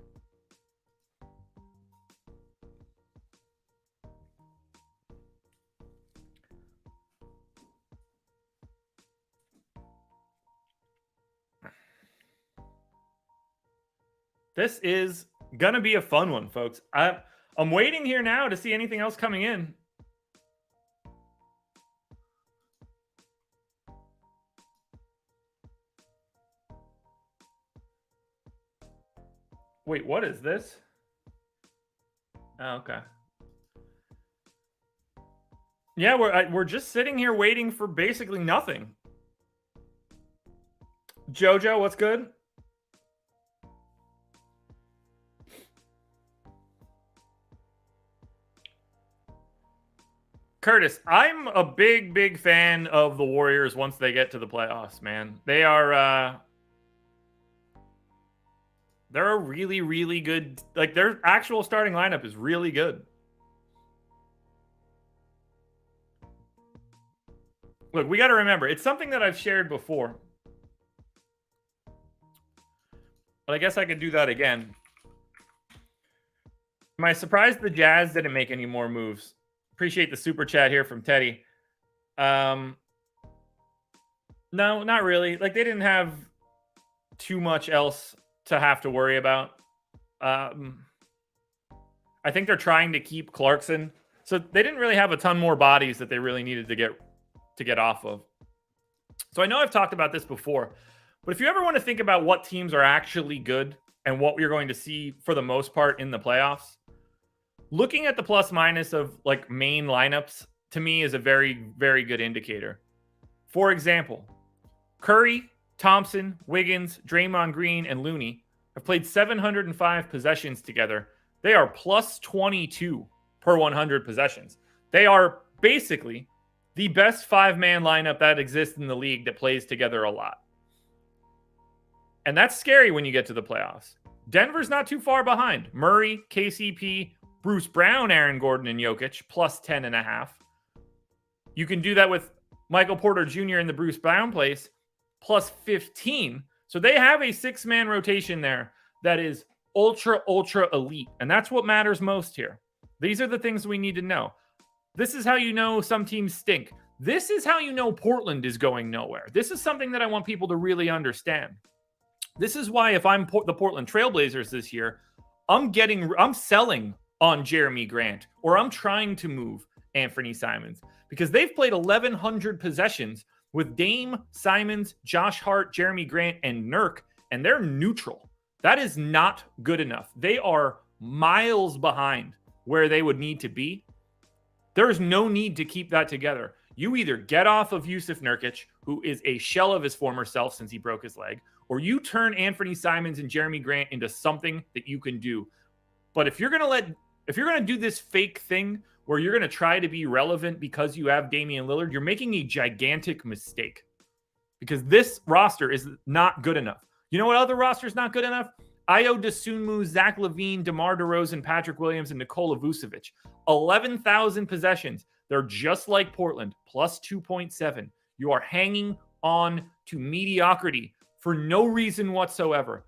This is gonna be a fun one, folks. I'm waiting here now to see anything else coming in. Wait, what is this? Oh, okay. Yeah, we're just sitting here waiting for basically nothing. Jojo, what's good? Curtis, I'm a big fan of the Warriors once they get to the playoffs, man. They are They're a really, really good, like their actual starting lineup is really good. Look, we got to remember, it's something that I've shared before. But I guess I could do that again. Am I surprised the Jazz didn't make any more moves? Appreciate the super chat here from Teddy. No, not really. Like, they didn't have too much else to have to worry about. I think they're trying to keep Clarkson. So they didn't really have a ton more bodies that they really needed to get off of. So I know I've talked about this before, but if you ever want to think about what teams are actually good and what we're going to see for the most part in the playoffs, looking at the plus minus of like main lineups to me is a very, very good indicator. For example, Curry, Thompson, Wiggins, Draymond Green, and Looney have played 705 possessions together. They are plus 22 per 100 possessions. They are basically the best five-man lineup that exists in the league that plays together a lot. And that's scary when you get to the playoffs. Denver's not too far behind. Murray, KCP, Bruce Brown, Aaron Gordon, and Jokic, plus 10.5. You can do that with Michael Porter Jr. in the Bruce Brown place, plus 15. So they have a six-man rotation there that is ultra, ultra elite. And that's what matters most here. These are the things we need to know. This is how you know some teams stink. This is how you know Portland is going nowhere. This is something that I want people to really understand. This is why if I'm the Portland Trailblazers this year, I'm selling on Jeremy Grant, or I'm trying to move Anthony Simons, because they've played 1,100 possessions with Dame, Simons, Josh Hart, Jeremy Grant, and Nurk, and they're neutral. That is not good enough. They are miles behind where they would need to be. There is no need to keep that together. You either get off of Yusuf Nurkic, who is a shell of his former self since he broke his leg, or you turn Anthony Simons and Jeremy Grant into something that you can do. But if you're going to do this fake thing where you're going to try to be relevant because you have Damian Lillard, you're making a gigantic mistake, because this roster is not good enough. You know what other roster is not good enough? Ayo Dosunmu, Zach LaVine, DeMar DeRozan, Patrick Williams, and Nikola Vucevic. 11,000 possessions. They're just like Portland, plus 2.7. You are hanging on to mediocrity for no reason whatsoever.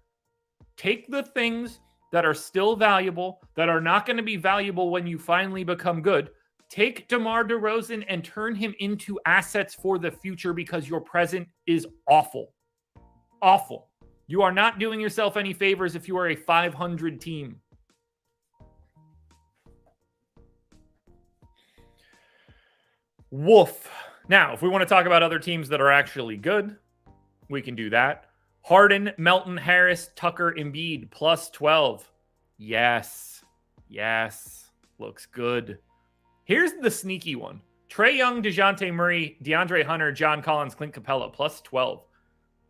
Take the things that are still valuable, that are not going to be valuable when you finally become good. Take DeMar DeRozan and turn him into assets for the future, because your present is awful. Awful. You are not doing yourself any favors if you are a 500 team. Woof. Now, if we want to talk about other teams that are actually good, we can do that. Harden, Melton, Harris, Tucker, Embiid, plus 12. Yes. Yes. Looks good. Here's the sneaky one. Trae Young, DeJounte Murray, DeAndre Hunter, John Collins, Clint Capella, plus 12.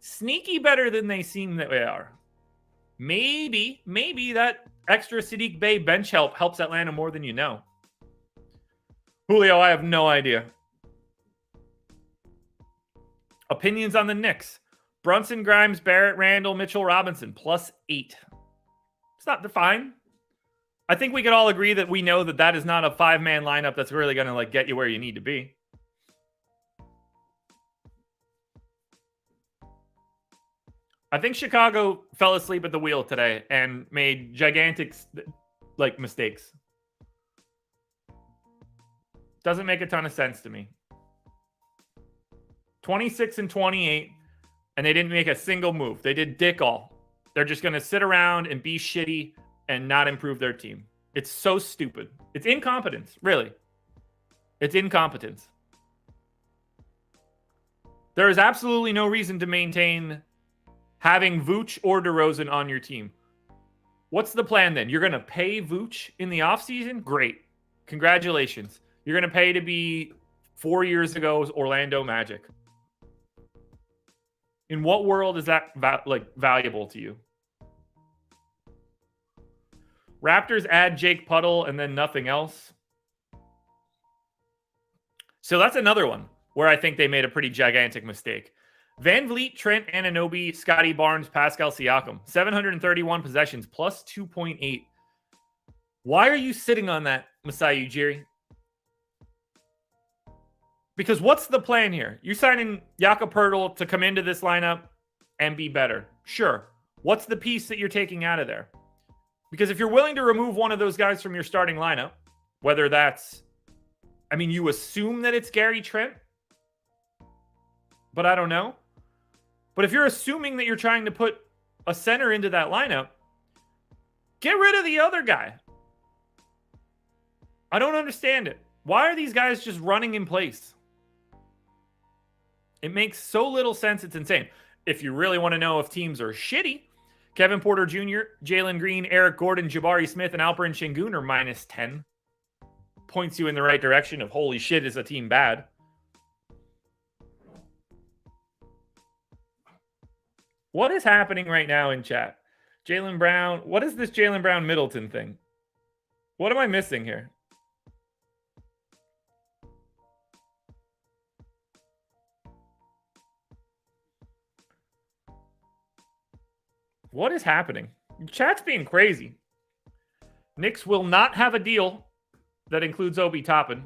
Sneaky better than they seem that they are. Maybe that extra Sadiq Bey bench help helps Atlanta more than you know. Julio, I have no idea. Opinions on the Knicks. Brunson, Grimes, Barrett, Randall, Mitchell, Robinson, plus 8. It's not fine. I think we could all agree that we know that is not a five-man lineup that's really going to get you where you need to be. I think Chicago fell asleep at the wheel today and made gigantic mistakes. Doesn't make a ton of sense to me. 26 and 28, and they didn't make a single move. They did dick all. They're just going to sit around and be shitty and not improve their team. It's so stupid. It's incompetence, really. It's incompetence. There is absolutely no reason to maintain having Vooch or DeRozan on your team. What's the plan then? You're going to pay Vooch in the offseason? Great. Congratulations. You're going to pay to be 4 years ago's Orlando Magic. In what world is that valuable to you? Raptors add Jake Puddle and then nothing else. So that's another one where I think they made a pretty gigantic mistake. Van Vliet, Trent Anunoby, Scotty Barnes, Pascal Siakam. 731 possessions, plus 2.8. Why are you sitting on that, Masai Ujiri? Because what's the plan here? You're signing Jakob Poeltl to come into this lineup and be better. Sure. What's the piece that you're taking out of there? Because if you're willing to remove one of those guys from your starting lineup, whether that's, I mean, you assume that it's Gary Trent, but I don't know. But if you're assuming that you're trying to put a center into that lineup, get rid of the other guy. I don't understand it. Why are these guys just running in place? It makes so little sense. It's insane. If you really want to know if teams are shitty, Kevin Porter Jr., Jalen Green, Eric Gordon, Jabari Smith, and Alperen Şengün are minus 10. Points you in the right direction of holy shit, is a team bad. What is happening right now in chat? Jaylen Brown. What is this Jaylen Brown Middleton thing? What am I missing here? What is happening? Chat's being crazy. Knicks will not have a deal that includes Obi Toppin.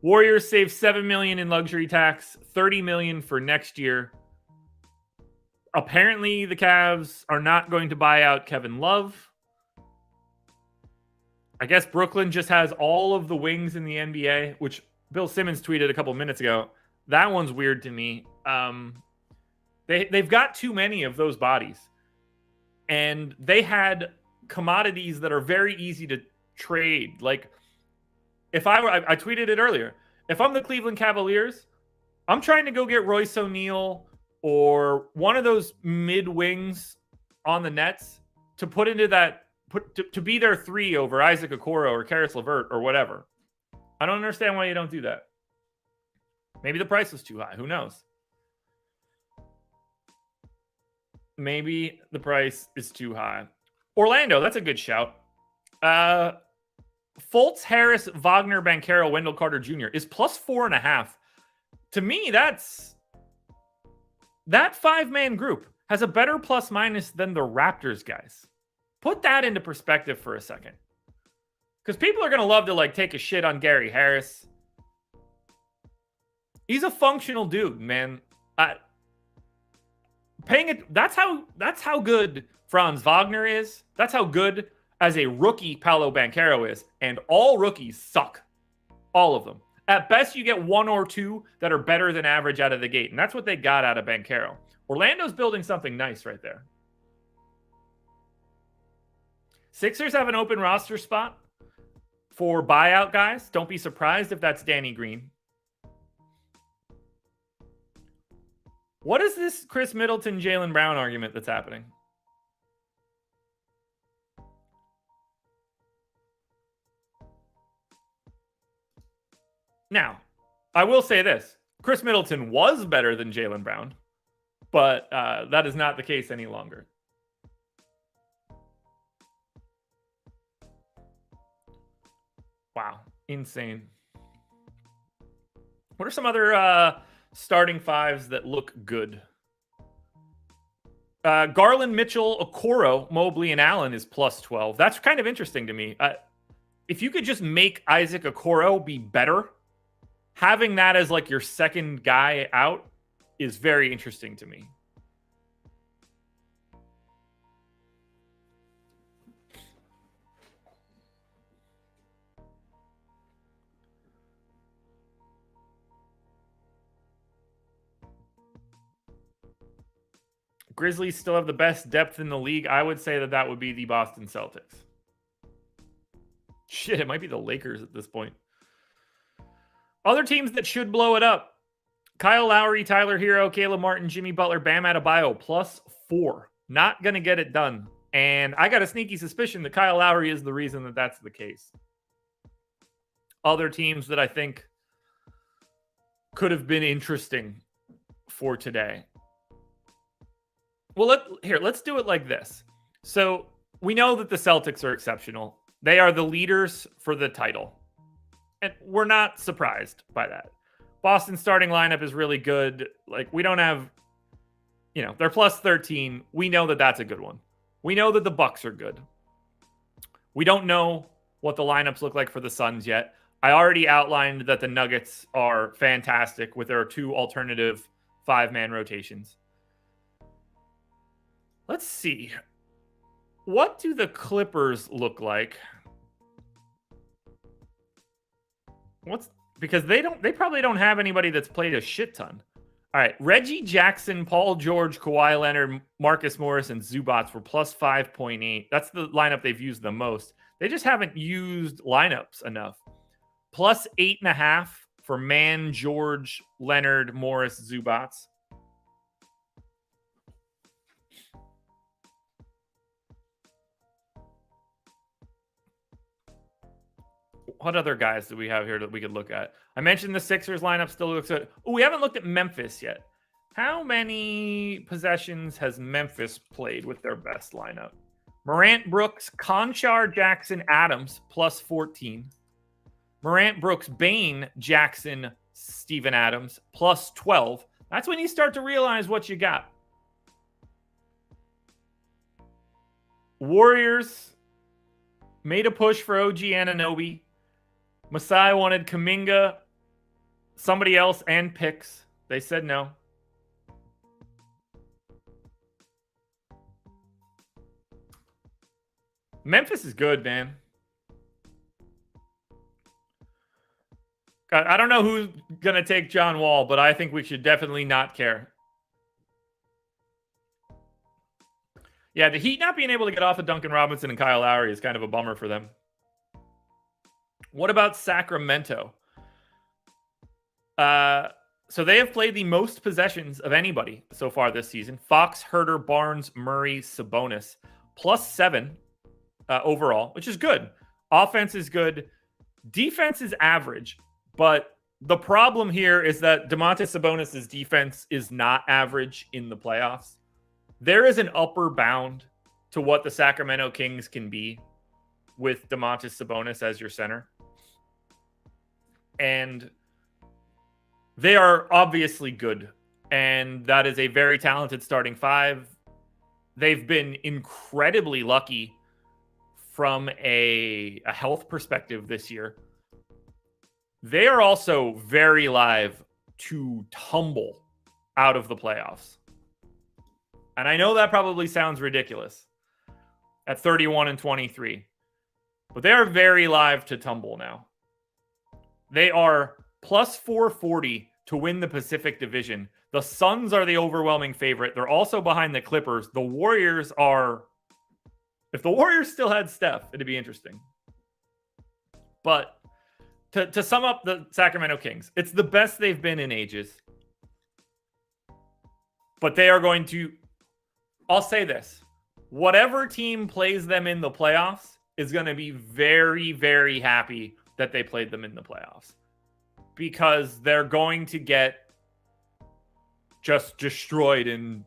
Warriors save $7 million in luxury tax, $30 million for next year. Apparently, the Cavs are not going to buy out Kevin Love. I guess Brooklyn just has all of the wings in the NBA, which Bill Simmons tweeted a couple minutes ago. That one's weird to me. They've got too many of those bodies. And they had commodities that are very easy to trade. Like, if I tweeted it earlier. If I'm the Cleveland Cavaliers, I'm trying to go get Royce O'Neal or one of those mid wings on the Nets to put into that, to be their 3 over Isaac Okoro or Karis LeVert or whatever. I don't understand why you don't do that. Maybe the price was too high. Who knows? Maybe the price is too high. Orlando, that's a good shout. Fultz, Harris, Wagner, Banchero, Wendell Carter Jr. is plus 4.5. To me, that 5-man group has a better plus minus than the Raptors guys. Put that into perspective for a second. Because people are going to love to take a shit on Gary Harris. He's a functional dude, man. That's how good Franz Wagner is. That's how good as a rookie Paolo Banchero is. And all rookies suck. All of them. At best, you get 1 or 2 that are better than average out of the gate. And that's what they got out of Banchero. Orlando's building something nice right there. Sixers have an open roster spot for buyout guys. Don't be surprised if that's Danny Green. What is this Chris Middleton, Jaylen Brown argument that's happening? Now, I will say this. Chris Middleton was better than Jaylen Brown, but that is not the case any longer. Wow. Insane. What are some other starting fives that look good? Garland, Mitchell, Okoro, Mobley, and Allen is plus 12. That's kind of interesting to me. If you could just make Isaac Okoro be better, having that as your second guy out is very interesting to me. Grizzlies still have the best depth in the league. I would say that would be the Boston Celtics. Shit, it might be the Lakers at this point. Other teams that should blow it up. Kyle Lowry, Tyler Hero, Caleb Martin, Jimmy Butler, Bam Adebayo, plus 4. Not going to get it done. And I got a sneaky suspicion that Kyle Lowry is the reason that that's the case. Other teams that I think could have been interesting for today. Well, let's do it like this. So we know that the Celtics are exceptional. They are the leaders for the title. And we're not surprised by that. Boston's starting lineup is really good. Like, we don't have, they're plus 13. We know that that's a good one. We know that the Bucks are good. We don't know what the lineups look like for the Suns yet. I already outlined that the Nuggets are fantastic with their 2 alternative 5-man rotations. Let's see. What do the Clippers look like? Because they probably don't have anybody that's played a shit ton. All right, Reggie Jackson, Paul George, Kawhi Leonard, Marcus Morris, and Zubats were plus 5.8. That's the lineup they've used the most. They just haven't used lineups enough. Plus 8.5 for Man, George, Leonard, Morris, Zubats. What other guys do we have here that we could look at? I mentioned the Sixers lineup still looks good. Oh, we haven't looked at Memphis yet. How many possessions has Memphis played with their best lineup? Morant, Brooks, Conchar, Jackson, Adams, plus 14. Morant, Brooks, Bane, Jackson, Steven Adams, plus 12. That's when you start to realize what you got. Warriors made a push for OG Anunoby. Masai wanted Kuminga, somebody else, and picks. They said no. Memphis is good, man. I don't know who's going to take John Wall, but I think we should definitely not care. Yeah, the Heat not being able to get off of Duncan Robinson and Kyle Lowry is kind of a bummer for them. What about Sacramento? So they have played the most possessions of anybody so far this season. Fox, Herter, Barnes, Murray, Sabonis. Plus 7 overall, which is good. Offense is good. Defense is average. But the problem here is that Domantas Sabonis' defense is not average in the playoffs. There is an upper bound to what the Sacramento Kings can be with Domantas Sabonis as your center. And they are obviously good. And that is a very talented starting 5. They've been incredibly lucky from a health perspective this year. They are also very live to tumble out of the playoffs. And I know that probably sounds ridiculous at 31-23, but they are very live to tumble now. They are plus 440 to win the Pacific Division. The Suns are the overwhelming favorite. They're also behind the Clippers. The Warriors are... If the Warriors still had Steph, it'd be interesting. But to sum up the Sacramento Kings, it's the best they've been in ages. But they are going to... I'll say this. Whatever team plays them in the playoffs is going to be very, very happy that they played them in the playoffs. Because they're going to get just destroyed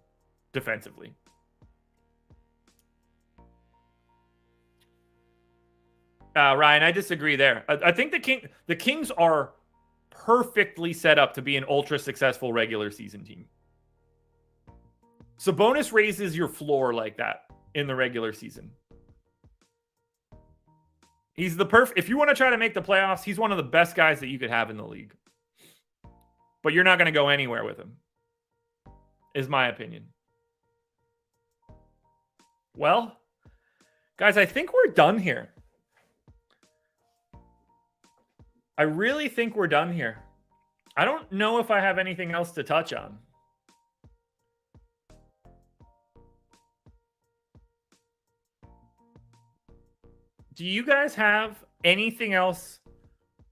defensively. Ryan, I disagree there. I think the Kings are perfectly set up to be an ultra successful regular season team. Sabonis raises your floor like that in the regular season. He's the perfect... If you want to try to make the playoffs, he's one of the best guys that you could have in the league. But you're not going to go anywhere with him, is my opinion. Well, guys, I think we're done here. I really think we're done here. I don't know if I have anything else to touch on. Do you guys have anything else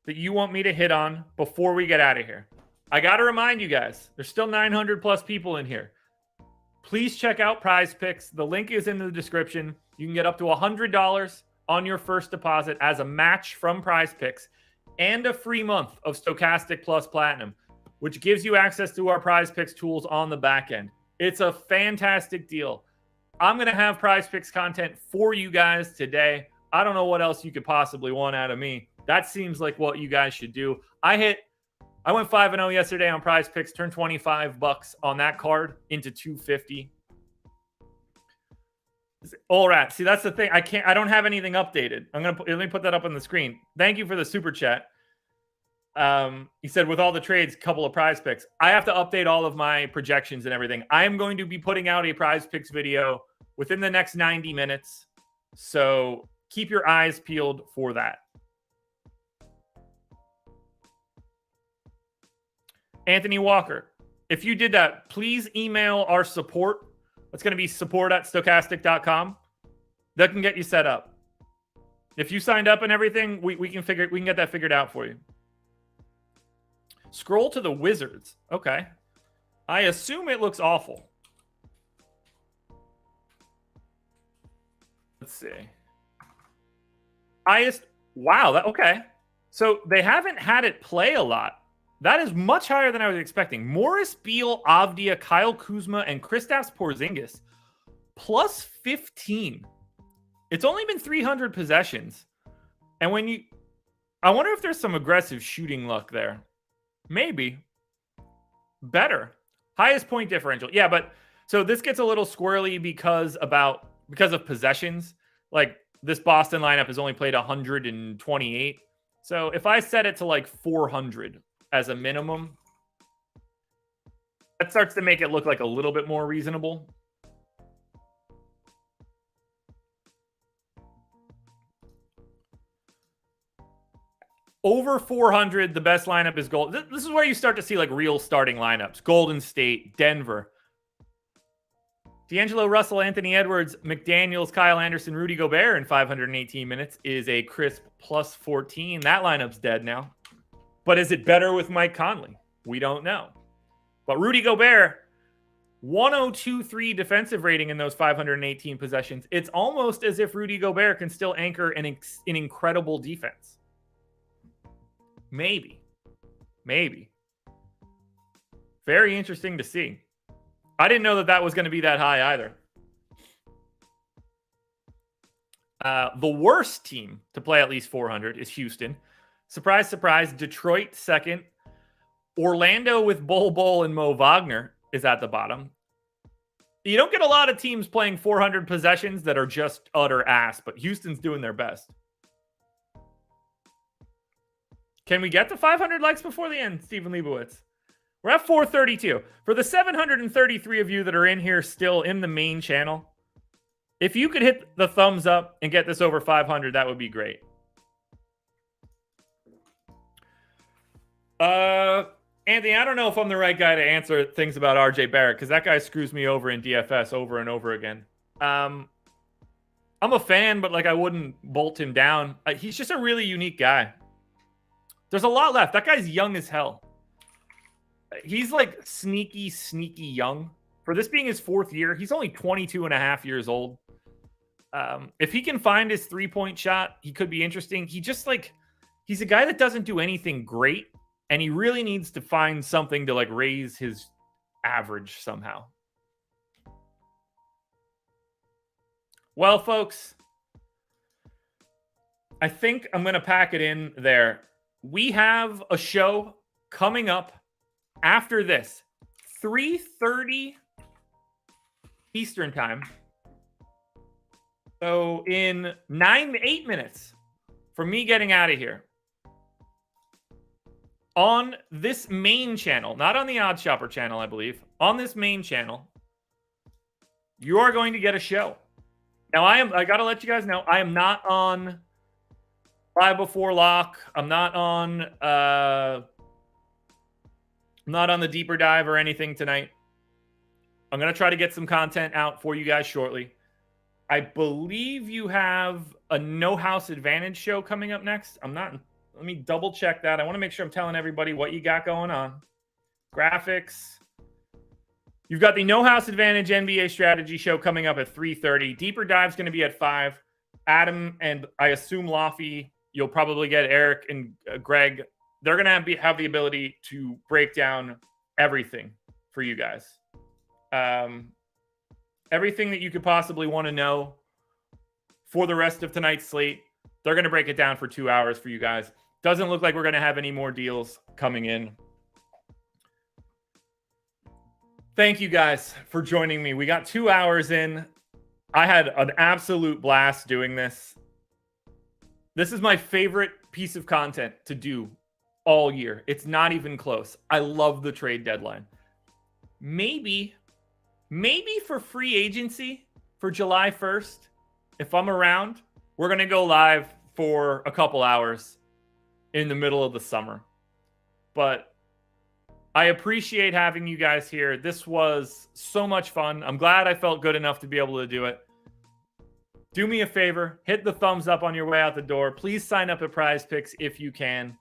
that you want me to hit on before we get out of here? I got to remind you guys, there's still 900 plus people in here. Please check out Prize Picks. The link is in the description. You can get up to $100 on your first deposit as a match from Prize Picks and a free month of Stokastic Plus Platinum, which gives you access to our Prize Picks tools on the back end. It's a fantastic deal. I'm going to have Prize Picks content for you guys today. I don't know what else you could possibly want out of me. That seems like what you guys should do. I hit I went 5-0 yesterday on Prize Picks, turned $25 on that card into $250. All right. See, that's the thing. I don't have anything updated. Let me put that up on the screen. Thank you for the super chat. He said, with all the trades, couple of Prize Picks. I have to update all of my projections and everything. I am going to be putting out a Prize Picks video within the next 90 minutes. So keep your eyes peeled for that. Anthony Walker, if you did that, please email our support. It's going to be support@stokastic.com. That can get you set up. If you signed up and everything, we can get that figured out for you. Scroll to the Wizards. Okay. I assume it looks awful. Let's see. Wow. Okay. So they haven't had it play a lot. That is much higher than I was expecting. Morris, Beal, Avdia, Kyle Kuzma, and Kristaps Porzingis. Plus 15. It's only been 300 possessions. And I wonder if there's some aggressive shooting luck there. Maybe. Better. Highest point differential. Yeah, but so this gets a little squirrely because of possessions. Like this Boston lineup has only played 128. So if I set it to like 400 as a minimum, that starts to make it look like a little bit more reasonable. Over 400, the best lineup is Gold. This is where you start to see like real starting lineups. Golden State, Denver, D'Angelo Russell, Anthony Edwards, McDaniels, Kyle Anderson, Rudy Gobert in 518 minutes is a crisp plus 14. That lineup's dead now. But is it better with Mike Conley? We don't know. But Rudy Gobert, 102.3 defensive rating in those 518 possessions. It's almost as if Rudy Gobert can still anchor an incredible defense. Maybe. Very interesting to see. I didn't know that was going to be that high either. The worst team to play at least 400 is Houston. Surprise, surprise. Detroit second. Orlando with Bol and Mo Wagner is at the bottom. You don't get a lot of teams playing 400 possessions that are just utter ass, but Houston's doing their best. Can we get to 500 likes before the end, Stephen Leibowitz? We're at 432. For the 733 of you that are in here still in the main channel, if you could hit the thumbs up and get this over 500, that would be great. Anthony, I don't know if I'm the right guy to answer things about RJ Barrett because that guy screws me over in DFS over and over again. I'm a fan, but like I wouldn't bolt him down. He's just a really unique guy. There's a lot left. That guy's young as hell. He's like sneaky you. For this being his fourth year, he's only 22 and a half years old. If he can find his three-point shot, he could be interesting. He's a guy that doesn't do anything great, and he really needs to find something to like raise his average somehow. Well, folks, I think I'm going to pack it in there. We have a show coming up after this, 3:30 Eastern time. So in 8 minutes from me getting out of here, on this main channel, not on the Odd Shopper channel, I believe, on this main channel, you are going to get a show. Now, I got to let you guys know, I am not on Live Before Lock. I'm not on the deeper dive or anything tonight. I'm going to try to get some content out for you guys shortly. I believe you have a No House Advantage show coming up next. Let me double check that. I want to make sure I'm telling everybody what you got going on. Graphics. You've got the No House Advantage NBA strategy show coming up at 3:30. Deeper dive's going to be at 5. Adam and I assume Laffy, you'll probably get Eric and Greg. They're going to have the ability to break down everything for you guys. Everything that you could possibly want to know for the rest of tonight's slate. They're going to break it down for 2 hours for you guys. Doesn't look like we're going to have any more deals coming in Thank you guys for joining me. We got 2 hours in. I had an absolute blast doing this. This is my favorite piece of content to do all year. It's not even close. I love the trade deadline. Maybe for free agency for July 1st, if I'm around, we're going to go live for a couple hours in the middle of the summer. But I appreciate having you guys here. This was so much fun. I'm glad I felt good enough to be able to do it. Do me a favor, hit the thumbs up on your way out the door. Please sign up at Prize Picks if you can.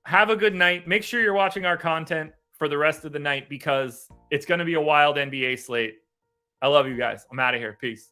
Have a good night. Make sure you're watching our content for the rest of the night because it's going to be a wild NBA slate. I love you guys. I'm out of here. Peace.